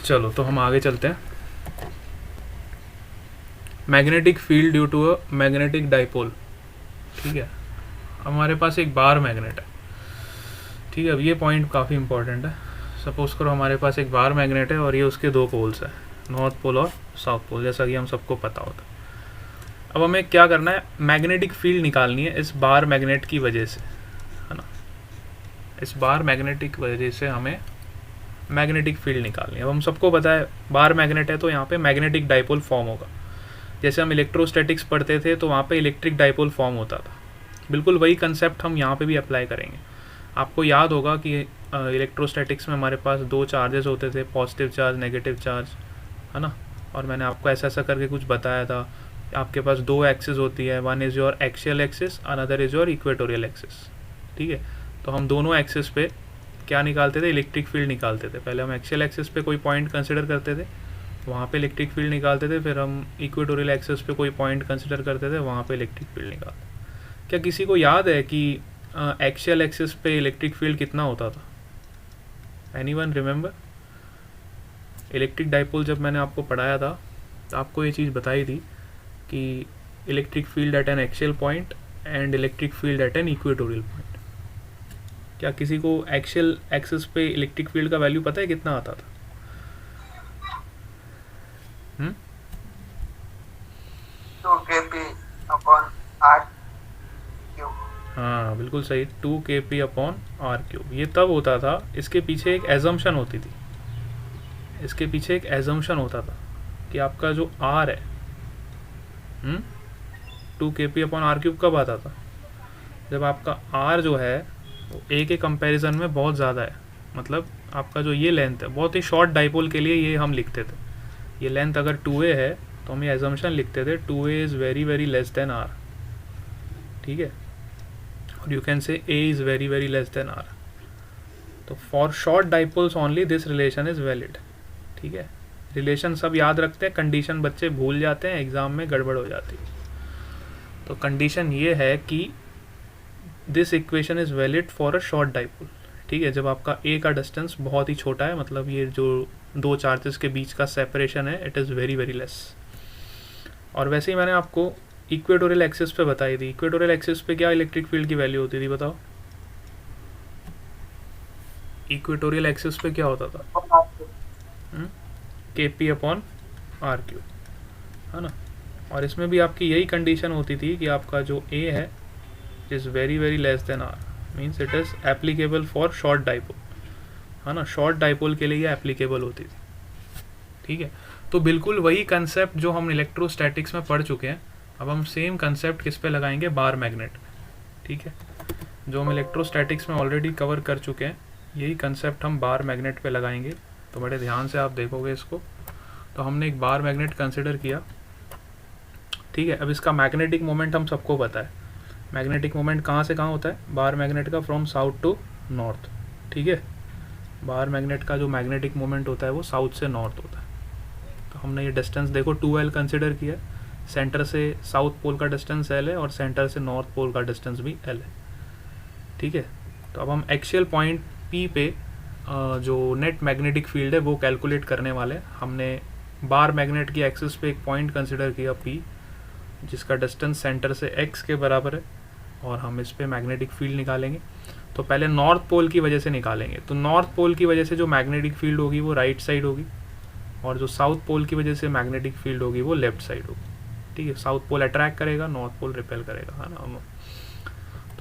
चलो तो हम आगे चलते हैं। Magnetic field due to a magnetic dipole. ठीक है, हमारे पास एक बार मैग्नेट है। ठीक है, अब ये पॉइंट काफ़ी इंपॉर्टेंट है। सपोज करो हमारे पास एक बार मैग्नेट है और ये उसके दो पोल्स है, नॉर्थ पोल और साउथ पोल, जैसा कि हम सबको पता होता है। अब हमें क्या करना है, मैग्नेटिक फील्ड निकालनी है इस बार मैग्नेट की वजह से, है ना। इस बार मैग्नेटिक वजह से हमें मैग्नेटिक फील्ड निकालनी है। अब हम सबको पता है बार मैग्नेट है तो यहाँ पे मैग्नेटिक डाइपोल फॉर्म होगा। जैसे हम इलेक्ट्रोस्टैटिक्स पढ़ते थे तो वहाँ पे इलेक्ट्रिक डाइपोल फॉर्म होता था, बिल्कुल वही कंसेप्ट हम यहाँ पे भी अप्लाई करेंगे। आपको याद होगा कि इलेक्ट्रोस्टैटिक्स में हमारे पास दो चार्जेस होते थे, पॉजिटिव चार्ज, नेगेटिव चार्ज, है ना। और मैंने आपको ऐसा ऐसा करके कुछ बताया था। आपके पास दो एक्सिस होती है, one is your axial axis, another is your equatorial axis. ठीक है, तो हम दोनों एक्सिस पे क्या निकालते थे, इलेक्ट्रिक फील्ड निकालते थे। पहले हम एक्सियल एक्सिस पे कोई पॉइंट कंसिडर करते थे, वहाँ पे इलेक्ट्रिक फील्ड निकालते थे। फिर हम इक्वेटोरियल एक्सिस पे कोई पॉइंट कंसिडर करते थे, वहाँ पे इलेक्ट्रिक फील्ड निकालते। क्या किसी को याद है कि एक्सियल एक्सिस पे इलेक्ट्रिक फील्ड कितना होता था? Anyone remember? इलेक्ट्रिक डाइपोल जब मैंने आपको पढ़ाया था तो आपको ये चीज़ बताई थी कि electric field at an axial point and electric field at an equatorial point. क्या किसी को एक्सियल एक्सिस पे इलेक्ट्रिक फील्ड का वैल्यू पता है कितना आता था? 2 kp upon r cube। हाँ बिल्कुल सही, 2 kp अपॉन आर क्यूब। ये तब होता था, इसके पीछे एक एजम्पशन होती थी, इसके पीछे एक एजम्पशन होता था कि आपका जो आर है 2 kp अपॉन आर क्यूब कब आता था? जब आपका आर जो है वो ए के कंपैरिजन में बहुत ज़्यादा है, मतलब आपका जो ये लेंथ है, बहुत ही शॉर्ट डाइपोल के लिए ये हम लिखते थे। ये लेंथ अगर 2a है तो हम ये एजम्पशन लिखते थे 2a is very very less than R. ठीक है, और you can say a is very very less than R. तो for short dipoles only this relation is valid. ठीक है, रिलेशन सब याद रखते हैं, कंडीशन बच्चे भूल जाते हैं, एग्ज़ाम में गड़बड़ हो जाती है। तो कंडीशन ये है कि this equation is valid for a short dipole. ठीक है, जब आपका ए का डिस्टेंस बहुत ही छोटा है, मतलब ये जो दो चार्जेस के बीच का सेपरेशन है, it is very very less. और वैसे ही मैंने आपको इक्वेटोरियल एक्सिस पे बताई थी। इक्वेटोरियल एक्सिस पे क्या इलेक्ट्रिक फील्ड की वैल्यू होती थी बताओ? इक्वेटोरियल एक्सिस पे क्या होता था? kp अपॉन आर क्यूब, है ना। और इसमें भी आपकी यही कंडीशन होती थी कि आपका जो a है is very very less than r, means it is applicable for short dipole, है ना। शॉर्ट डाइपोल के लिए ये एप्लीकेबल होती थी। ठीक है, तो बिल्कुल वही कंसेप्ट जो हम इलेक्ट्रोस्टैटिक्स में पढ़ चुके हैं, अब हम सेम कंसेप्ट किस पे लगाएंगे? Bar magnet. ठीक है, जो हम इलेक्ट्रोस्टैटिक्स में ऑलरेडी कवर कर चुके हैं, यही कंसेप्ट हम बार मैग्नेट पे लगाएंगे। तो बड़े ध्यान से आप देखोगे इसको। तो हमने एक बार मैग्नेट कंसिडर किया। ठीक है, अब इसका मैग्नेटिक मोमेंट हम सबको पता है। मैग्नेटिक मोमेंट कहाँ से कहाँ होता है बार मैग्नेट का? From south to north. ठीक है, बार मैग्नेट का जो मैग्नेटिक मोमेंट होता है वो साउथ से नॉर्थ होता है। तो हमने ये डिस्टेंस देखो 2l कंसिडर किया। सेंटर से साउथ पोल का डिस्टेंस l है और सेंटर से नॉर्थ पोल का डिस्टेंस भी l है। ठीक है, तो अब हम एक्सियल पॉइंट P पे जो नेट मैग्नेटिक फील्ड है वो कैलकुलेट करने वाले हैं। हमने बार मैग्नेट की एक्सिस पे एक पॉइंट कंसिडर किया P, जिसका डिस्टेंस सेंटर से x के बराबर है, और हम इस पे मैग्नेटिक फील्ड निकालेंगे। तो पहले नॉर्थ पोल की वजह से निकालेंगे। तो नॉर्थ पोल की वजह से जो मैग्नेटिक फील्ड होगी वो राइट साइड होगी, और जो साउथ पोल की वजह से मैग्नेटिक फील्ड होगी वो लेफ्ट साइड होगी। ठीक है, साउथ पोल अट्रैक्ट करेगा, नॉर्थ पोल रिपेल करेगा, है ना।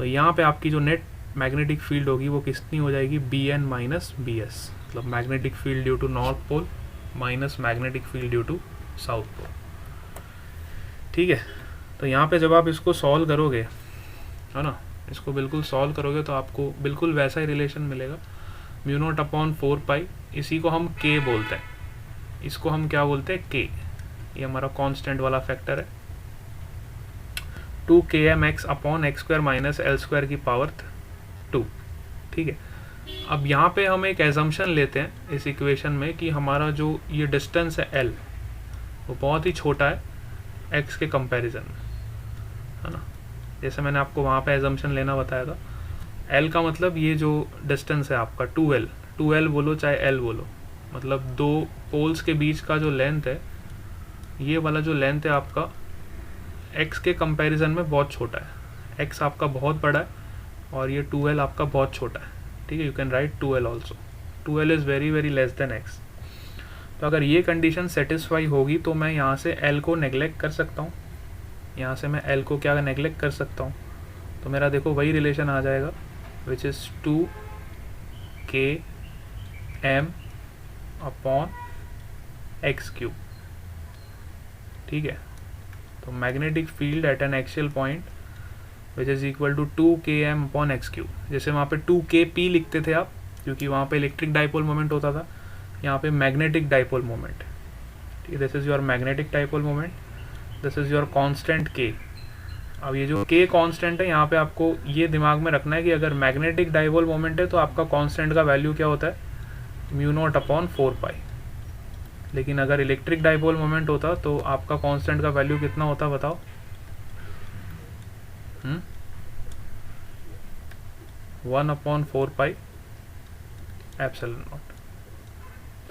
तो यहाँ पे आपकी जो नेट मैग्नेटिक फील्ड होगी वो कितनी हो जाएगी, B N minus B S, मतलब magnetic field due to north pole minus magnetic field due to south pole. ठीक है, तो यहाँ पे जब आप इसको सॉल्व करोगे, है ना, इसको बिल्कुल सॉल्व करोगे तो आपको बिल्कुल वैसा ही रिलेशन मिलेगा, म्यू नॉट अपॉन 4 पाई, इसी को हम के बोलते हैं, इसको हम क्या बोलते हैं, के, ये हमारा कांस्टेंट वाला फैक्टर है, 2kmx upon x square minus L square की पावर 2। ठीक है, अब यहाँ पे हम एक एजम्पशन लेते हैं इस इक्वेशन में कि हमारा जो ये डिस्टेंस है l, वो बहुत ही छोटा है x के कंपैरिजन में, है ना, जैसे मैंने आपको वहाँ पे एजम्पशन लेना बताया था। l का मतलब ये जो डिस्टेंस है आपका 2l बोलो चाहे l बोलो, मतलब दो पोल्स के बीच का जो लेंथ है, ये वाला जो लेंथ है आपका x के कंपैरिजन में बहुत छोटा है, x आपका बहुत बड़ा है और ये 2l आपका बहुत छोटा है। ठीक है, you can right 2l also, 2l is very very less then x। तो अगर ये कंडीशन सेटिस्फाई होगी तो मैं यहाँ से l को नेगलेक्ट कर सकता हूँ, यहाँ से मैं l को क्या नेगलेक्ट कर सकता हूँ, तो मेरा देखो वही रिलेशन आ जाएगा which is 2km upon x cube. ठीक है, तो magnetic field at an axial point which is equal to 2km upon x cube. जैसे वहाँ पे 2kp लिखते थे आप, क्योंकि वहाँ पे इलेक्ट्रिक डाइपोल मोमेंट होता था, यहाँ पे मैग्नेटिक डाइपोल मोमेंट। ठीक है, this is your magnetic dipole moment, this is your constant k। अब ये जो k कांस्टेंट है, यहाँ पे आपको ये दिमाग में रखना है कि अगर मैग्नेटिक डाइपोल मोमेंट है तो आपका कांस्टेंट का वैल्यू क्या होता है, म्यू नॉट अपॉन 4 पाई। लेकिन अगर इलेक्ट्रिक डाइपोल मोमेंट होता तो आपका कांस्टेंट का वैल्यू कितना होता बताओ, 1/4 पाई एप्सिलॉन नॉट।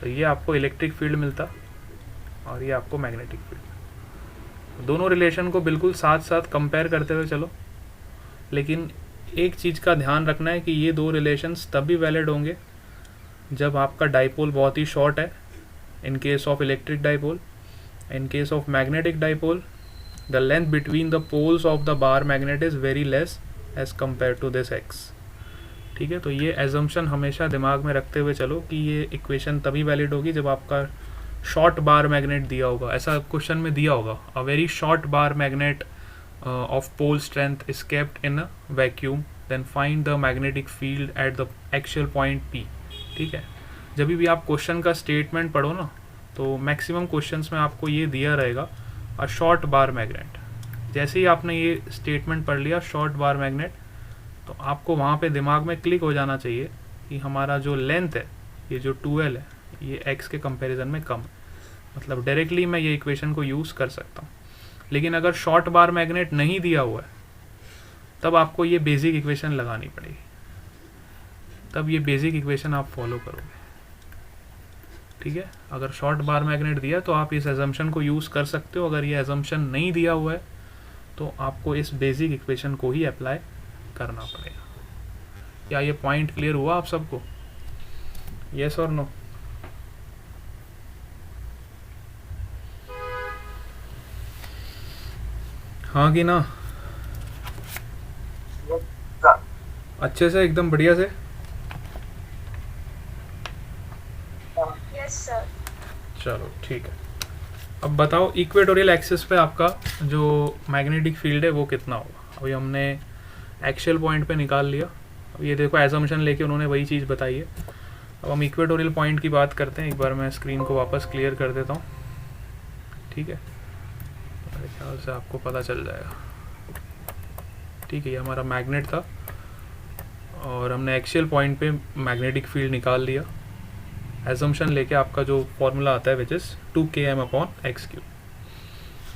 तो ये आपको इलेक्ट्रिक फील्ड मिलता और ये आपको मैग्नेटिक फील्ड। दोनों रिलेशन को बिल्कुल साथ साथ कंपेयर करते हुए चलो, लेकिन एक चीज़ का ध्यान रखना है कि ये दो रिलेशंस तभी वैलिड होंगे जब आपका डाइपोल बहुत ही शॉर्ट है, in case of electric dipole. In case of magnetic dipole, the length between the poles of the bar magnet is very less as compare to this x. ठीक है, तो ये एजम्पशन हमेशा दिमाग में रखते हुए चलो कि ये इक्वेशन तभी वैलिड होगी जब आपका शॉर्ट बार मैग्नेट दिया होगा। ऐसा क्वेश्चन में दिया होगा, a very short bar magnet of pole strength is kept in a vacuum, then find the magnetic field at the actual point P। ठीक है, जब भी आप क्वेश्चन का स्टेटमेंट पढ़ो ना, तो मैक्सिमम क्वेश्चंस में आपको ये दिया रहेगा अ शॉर्ट बार मैग्नेट। जैसे ही आपने ये स्टेटमेंट पढ़ लिया शॉर्ट बार मैग्नेट, तो आपको वहाँ पे दिमाग में क्लिक हो जाना चाहिए कि हमारा जो लेंथ है, ये जो 2l है, ये x के कंपैरिजन में कम है, मतलब डायरेक्टली मैं ये इक्वेशन को यूज़ कर सकता हूँ। लेकिन अगर शॉर्ट बार मैग्नेट नहीं दिया हुआ है तब आपको ये बेसिक इक्वेशन लगानी पड़ेगी, तब ये बेसिक इक्वेशन आप फॉलो करोगे। ठीक है, अगर शॉर्ट बार मैग्नेट दिया तो आप इस एजम्पशन को यूज़ कर सकते हो, अगर ये एजम्पशन नहीं दिया हुआ है तो आपको इस बेसिक इक्वेशन को ही अप्लाई करना पड़ेगा। क्या ये पॉइंट क्लियर हुआ आप सबको? यस और नो? हाँ कि ना? अच्छे से, एकदम बढ़िया से। Yes sir. चलो ठीक है, अब बताओ इक्वेटोरियल एक्सिस पे आपका जो मैग्नेटिक फील्ड है वो कितना होगा। अभी हमने एक्चुअल पॉइंट पे निकाल लिया, अब ये देखो एजम्पशन लेके उन्होंने वही चीज़ बताई है। अब हम इक्वेटोरियल पॉइंट की बात करते हैं। एक बार मैं स्क्रीन को वापस क्लियर कर देता हूँ। ठीक है, मेरे ख्याल से आपको पता चल जाएगा। ठीक है, ये हमारा मैग्नेट था और हमने एक्चुअल पॉइंट पे मैग्नेटिक फील्ड निकाल लिया एजम्पशन लेके। आपका जो फॉर्मूला आता है विच is 2km upon x cube.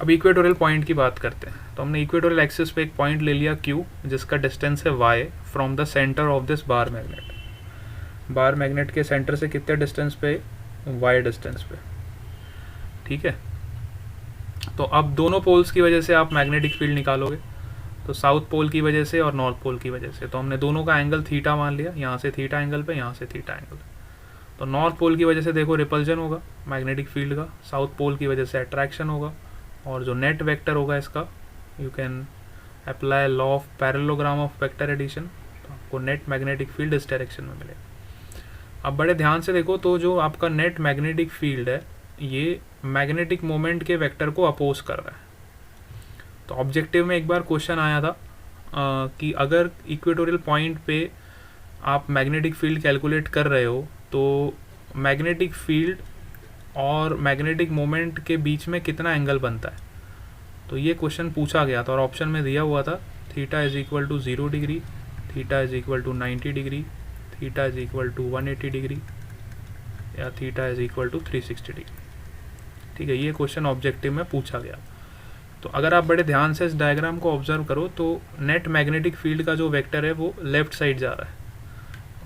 अब इक्वेटोरियल पॉइंट की बात करते हैं। तो हमने इक्वेटोरियल एक्सिस पे एक पॉइंट ले लिया Q, जिसका डिस्टेंस है y from the centre of this bar magnet. Bar magnet के सेंटर से कितने डिस्टेंस पे? y डिस्टेंस पे। ठीक है, तो अब दोनों पोल्स की वजह से आप मैग्नेटिक फील्ड निकालोगे, तो साउथ पोल की वजह से और नॉर्थ पोल की वजह से। तो हमने दोनों का एंगल थीटा मान लिया, यहाँ से थीटा एंगल पे, यहाँ से थीटा एंगल। तो नॉर्थ पोल की वजह से देखो रिपल्जन होगा मैग्नेटिक फील्ड का, साउथ पोल की वजह से अट्रैक्शन होगा, और जो नेट वेक्टर होगा इसका you can apply law of parallelogram of vector addition, तो आपको नेट मैग्नेटिक फील्ड इस डायरेक्शन में मिलेगा। अब बड़े ध्यान से देखो, तो जो आपका नेट मैग्नेटिक फील्ड है ये मैग्नेटिक मोमेंट के वेक्टर को अपोज कर रहा है। तो ऑब्जेक्टिव में एक बार क्वेश्चन आया था कि अगर इक्वेटोरियल पॉइंट पे आप मैग्नेटिक फील्ड कैलकुलेट कर रहे हो तो मैग्नेटिक फील्ड और मैग्नेटिक मोमेंट के बीच में कितना एंगल बनता है। तो ये क्वेश्चन पूछा गया था और ऑप्शन में दिया हुआ था theta is equal to 0 degree, theta is equal to 90 degree, theta is equal to 180 degree या theta is equal to 360 degree. ठीक है, ये क्वेश्चन ऑब्जेक्टिव में पूछा गया। तो अगर आप बड़े ध्यान से इस डायग्राम को ऑब्जर्व करो तो नेट मैग्नेटिक फील्ड का जो वेक्टर है वो लेफ्ट साइड जा रहा है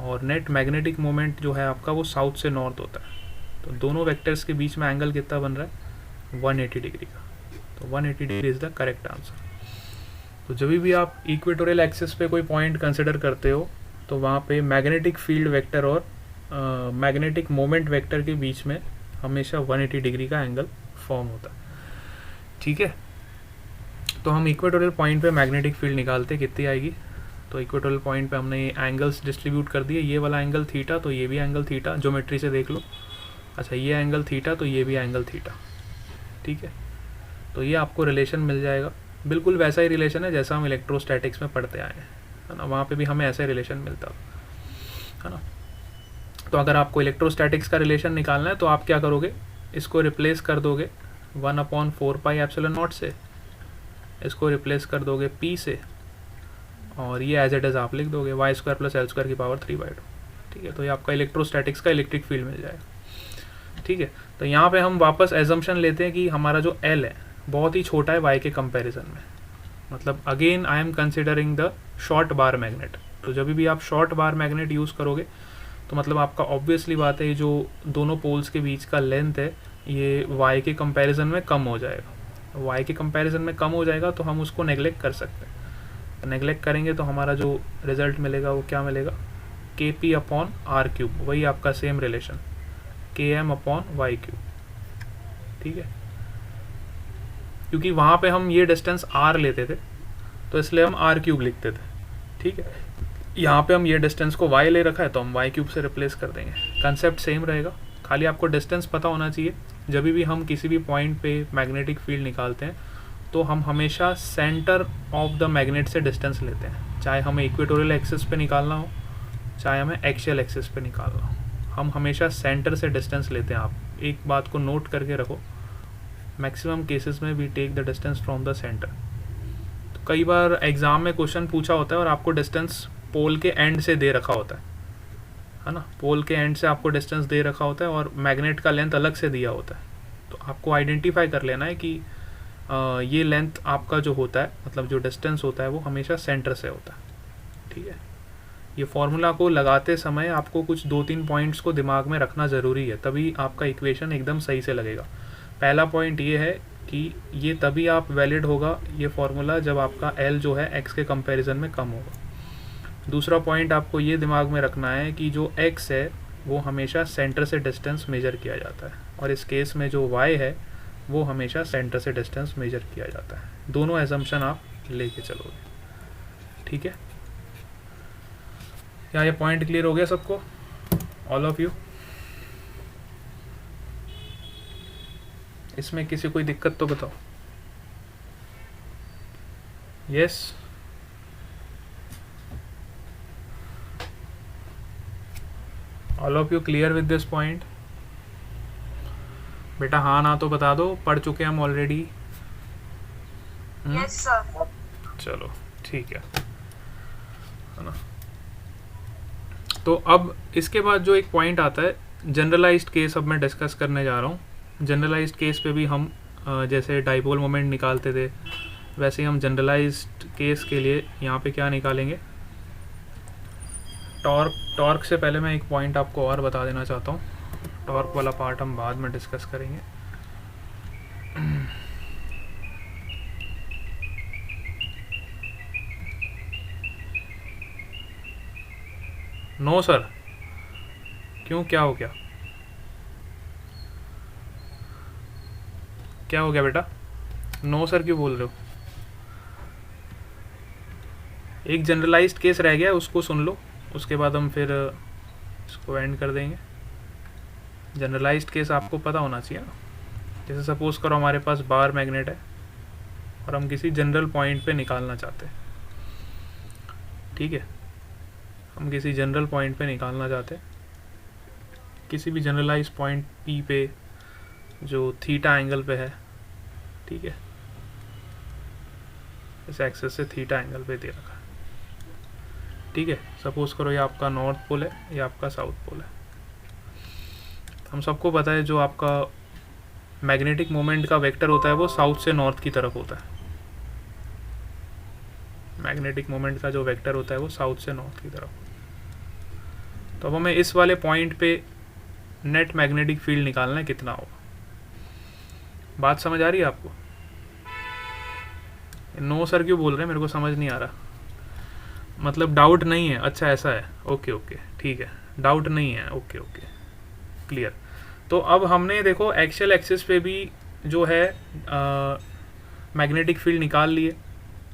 और नेट मैग्नेटिक मोमेंट जो है आपका वो साउथ से नॉर्थ होता है। तो दोनों वेक्टर्स के बीच में एंगल कितना बन रहा है, 180 डिग्री का। तो 180 degree is the correct answer. तो जब भी आप इक्वेटोरियल एक्सिस पे कोई पॉइंट कंसिडर करते हो तो वहाँ पे मैग्नेटिक फील्ड वेक्टर और मैग्नेटिक मोमेंट वेक्टर के बीच में हमेशा 180 डिग्री का एंगल फॉर्म होता है। ठीक है, तो हम इक्वेटोरियल पॉइंट पे मैग्नेटिक फील्ड निकालते कितनी आएगी। तो इक्वेटोरियल पॉइंट पे हमने ये एंगल्स डिस्ट्रीब्यूट कर दिए, ये वाला एंगल थीटा तो ये भी एंगल थीटा, ज्योमेट्री से देख लो। अच्छा, ये एंगल थीटा तो ये भी एंगल थीटा। ठीक है, तो ये आपको रिलेशन मिल जाएगा, बिल्कुल वैसा ही रिलेशन है जैसा हम इलेक्ट्रोस्टैटिक्स में पढ़ते आए हैं, है ना। वहाँ पे भी हमें ऐसा ही रिलेशन मिलता है ना। तो अगर आपको इलेक्ट्रोस्टैटिक्स का रिलेशन निकालना है तो आप क्या करोगे, इसको रिप्लेस कर दोगे 1/4πε0 से, इसको रिप्लेस कर दोगे p से और ये एज इट इज आप लिख दोगे y² + l² की पावर 3/2। ठीक है, तो ये आपका इलेक्ट्रोस्टैटिक्स का इलेक्ट्रिक फील्ड मिल जाएगा। ठीक है, तो यहाँ पे हम वापस एजम्पशन लेते हैं कि हमारा जो L है बहुत ही छोटा है y के कंपैरिजन में। मतलब again I am considering the short bar magnet. तो जब भी आप शॉर्ट बार मैग्नेट यूज़ करोगे तो मतलब आपका ऑब्वियसली बात है ये जो दोनों पोल्स के बीच का लेंथ है ये y के कंपैरिजन में कम हो जाएगा। y के कंपैरिजन में कम हो जाएगा तो हम उसको नेगलेक्ट कर सकते हैं। नेगलेक्ट करेंगे तो हमारा जो रिजल्ट मिलेगा वो क्या मिलेगा, kp/r³। वही आपका सेम रिलेशन km/y³। ठीक है, क्योंकि वहाँ पे हम ये डिस्टेंस r लेते थे तो इसलिए हम r³ लिखते थे। ठीक है, यहाँ पे हम ये डिस्टेंस को y ले रखा है तो हम y³ से रिप्लेस कर देंगे। कंसेप्ट सेम रहेगा, खाली आपको डिस्टेंस पता होना चाहिए। जब भी हम किसी भी पॉइंट पे मैग्नेटिक फील्ड निकालते हैं तो हम हमेशा सेंटर ऑफ द मैग्नेट से डिस्टेंस लेते हैं, चाहे हमें इक्वेटोरियल एक्सिस पे निकालना हो चाहे हमें एक्सियल एक्सिस पे निकालना हो, हम हमेशा सेंटर से डिस्टेंस लेते हैं। आप एक बात को नोट करके रखो, मैक्सिमम केसेस में we take the distance from the centre. तो कई बार एग्जाम में क्वेश्चन पूछा होता है और आपको डिस्टेंस पोल के एंड से दे रखा होता है ना। पोल के एंड से आपको डिस्टेंस दे रखा होता है और मैग्नेट का लेंथ अलग से दिया होता है। तो आपको आइडेंटिफाई कर लेना है कि ये लेंथ आपका जो होता है, मतलब जो डिस्टेंस होता है वो हमेशा सेंटर से होता है। ठीक है, ये फॉर्मूला को लगाते समय आपको कुछ 2-3 पॉइंट्स को दिमाग में रखना ज़रूरी है, तभी आपका इक्वेशन एकदम सही से लगेगा। पहला पॉइंट ये है कि ये तभी आप वैलिड होगा ये फॉर्मूला जब आपका L जो है x के कंपैरिजन में कम होगा। दूसरा पॉइंट आपको ये दिमाग में रखना है कि जो x है वो हमेशा सेंटर से डिस्टेंस मेजर किया जाता है और इस केस में जो y है वो हमेशा सेंटर से डिस्टेंस मेजर किया जाता है। दोनों एजम्पशन आप लेके चलोगे। ठीक है, क्या ये पॉइंट क्लियर हो गया सबको, ऑल ऑफ यू? इसमें किसी कोई दिक्कत तो बताओ। Yes, all of you clear with this point? बेटा हाँ ना तो बता दो, पढ़ चुके हम ऑलरेडी। Yes sir. चलो ठीक है ना। तो अब इसके बाद जो एक पॉइंट आता है जनरलाइज्ड केस, अब मैं डिस्कस करने जा रहा हूँ। जनरलाइज्ड केस पे भी हम जैसे डाइपोल मोमेंट निकालते थे वैसे ही हम जनरलाइज्ड केस के लिए यहाँ पे क्या निकालेंगे, टॉर्क से पहले मैं एक पॉइंट आपको और बता देना चाहता हूँ। टॉर्क वाला पार्ट हम बाद में डिस्कस करेंगे। नो सर, क्यों, क्या हो गया, क्या हो गया बेटा? नो सर क्यों बोल रहे हो? एक जनरलाइज्ड केस रह गया, उसको सुन लो, उसके बाद हम फिर इसको एंड कर देंगे। जनरलाइज्ड केस आपको पता होना चाहिए ना। जैसे सपोज करो हमारे पास बार मैग्नेट है और हम किसी जनरल पॉइंट पे निकालना चाहते हैं, ठीक है, हम किसी जनरल पॉइंट पे निकालना चाहते हैं, किसी भी जनरलाइज पॉइंट P पे जो थीटा एंगल पे है, ठीक है, इस एक्सेस से थीटा एंगल पे दे रखा है, ठीक है। सपोज करो ये आपका नॉर्थ पोल है, ये आपका साउथ पोल है। हम सबको पता है जो आपका मैग्नेटिक मोमेंट का वेक्टर होता है वो साउथ से नॉर्थ की तरफ होता है। मैग्नेटिक मोमेंट का जो वेक्टर होता है वो साउथ से नॉर्थ की तरफ। तो अब हमें इस वाले पॉइंट पे नेट मैग्नेटिक फील्ड निकालना है, कितना होगा। बात समझ आ रही है आपको? नो सर क्यों बोल रहे हैं, मेरे को समझ नहीं आ रहा। मतलब डाउट नहीं है? अच्छा ऐसा है, ओके ओके ठीक है, डाउट नहीं है, ओके ओके क्लियर। तो अब हमने देखो एक्सियल एक्सिस पे भी जो है मैग्नेटिक फील्ड निकाल लिए,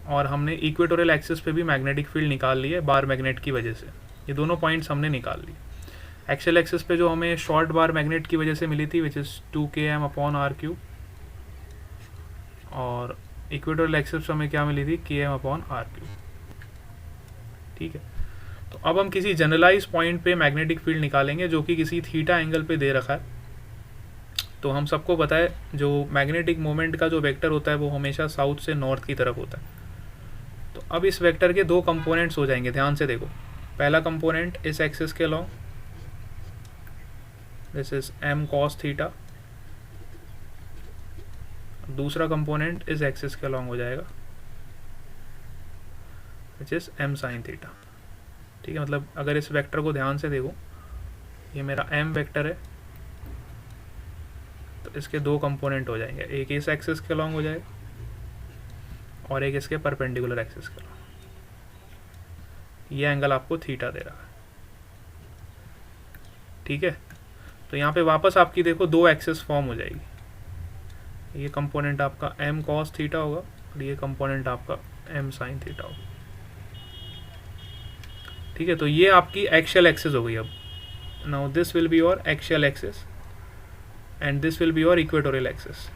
और हमने इक्वेटोरियल एक्सिस पे भी मैग्नेटिक फील्ड निकाल ली है बार मैग्नेट की वजह से। ये दोनों पॉइंट्स हमने निकाल लिए। एक्सियल एक्सिस पे जो हमें शॉर्ट बार मैग्नेट की वजह से मिली थी विच इज़ 2km/r3, और इक्वेटोरियल एक्सिस पे हमें क्या मिली थी, km/r3, ठीक है। तो अब हम किसी जनरलाइज पॉइंट पे मैग्नेटिक फील्ड निकालेंगे जो कि किसी थीटा एंगल पे दे रखा है। तो हम सबको पता है जो मैग्नेटिक मोमेंट का जो वेक्टर होता है वो हमेशा साउथ से नॉर्थ की तरफ होता है। तो अब इस वेक्टर के दो कंपोनेंट्स हो जाएंगे, ध्यान से देखो। पहला कंपोनेंट इस एक्सिस के along, this is m cos theta. दूसरा कंपोनेंट इस एक्सिस के अलॉन्ग हो जाएगा which is m sin theta, ठीक है। मतलब अगर इस वेक्टर को ध्यान से देखो, ये मेरा m वेक्टर है, तो इसके दो कंपोनेंट हो जाएंगे, एक इस एक्सिस के अलॉन्ग हो जाएगा और एक इसके परपेंडिकुलर एक्सिस के अलॉन्ग। ये एंगल आपको थीटा दे रहा है, ठीक है। तो यहाँ पे वापस आपकी देखो दो एक्सिस फॉर्म हो जाएगी। ये कंपोनेंट आपका m cos थीटा होगा और ये कंपोनेंट आपका m sin थीटा होगा, ठीक है। तो ये आपकी एक्सियल एक्सिस हो गई। अब now this will be your axial axis and this will be your equatorial axis,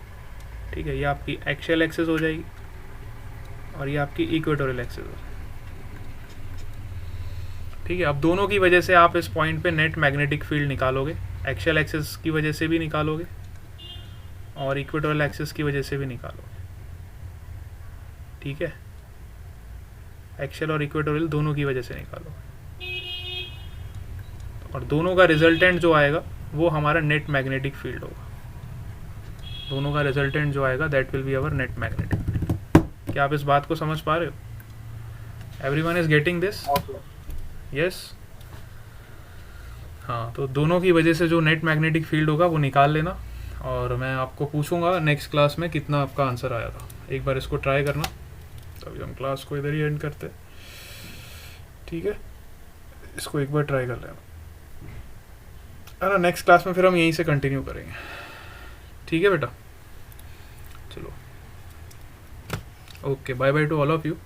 ठीक है। ये आपकी एक्सियल एक्सिस हो जाएगी और ये आपकी इक्वेटोरियल एक्सिस हो जाएगी, ठीक है। अब दोनों की वजह से आप इस पॉइंट पे नेट मैग्नेटिक फील्ड निकालोगे। एक्सियल एक्सिस की वजह से भी निकालोगे और इक्वेटोरियल एक्सिस की वजह से भी निकालोगे, ठीक है। एक्सियल और इक्वेटोरियल दोनों की वजह से निकालोगे और दोनों का रिजल्टेंट जो आएगा वो हमारा नेट मैग्नेटिक फील्ड होगा। दोनों का रिजल्टेंट जो आएगा that will be our net magnetic field. क्या आप इस बात को समझ पा रहे हो? Everyone is getting this? Yes. हाँ, तो दोनों की वजह से जो नेट मैग्नेटिक फील्ड होगा वो निकाल लेना, और मैं आपको पूछूंगा नेक्स्ट क्लास में कितना आपका आंसर आया था। एक बार इसको ट्राई करना। तभी हम क्लास को इधर ही एंड करते हैं, ठीक है। इसको एक बार ट्राई कर लेना, है ना। नेक्स्ट क्लास में फिर हम यहीं से कंटिन्यू करेंगे, ठीक है बेटा। चलो, okay, bye bye to all of you.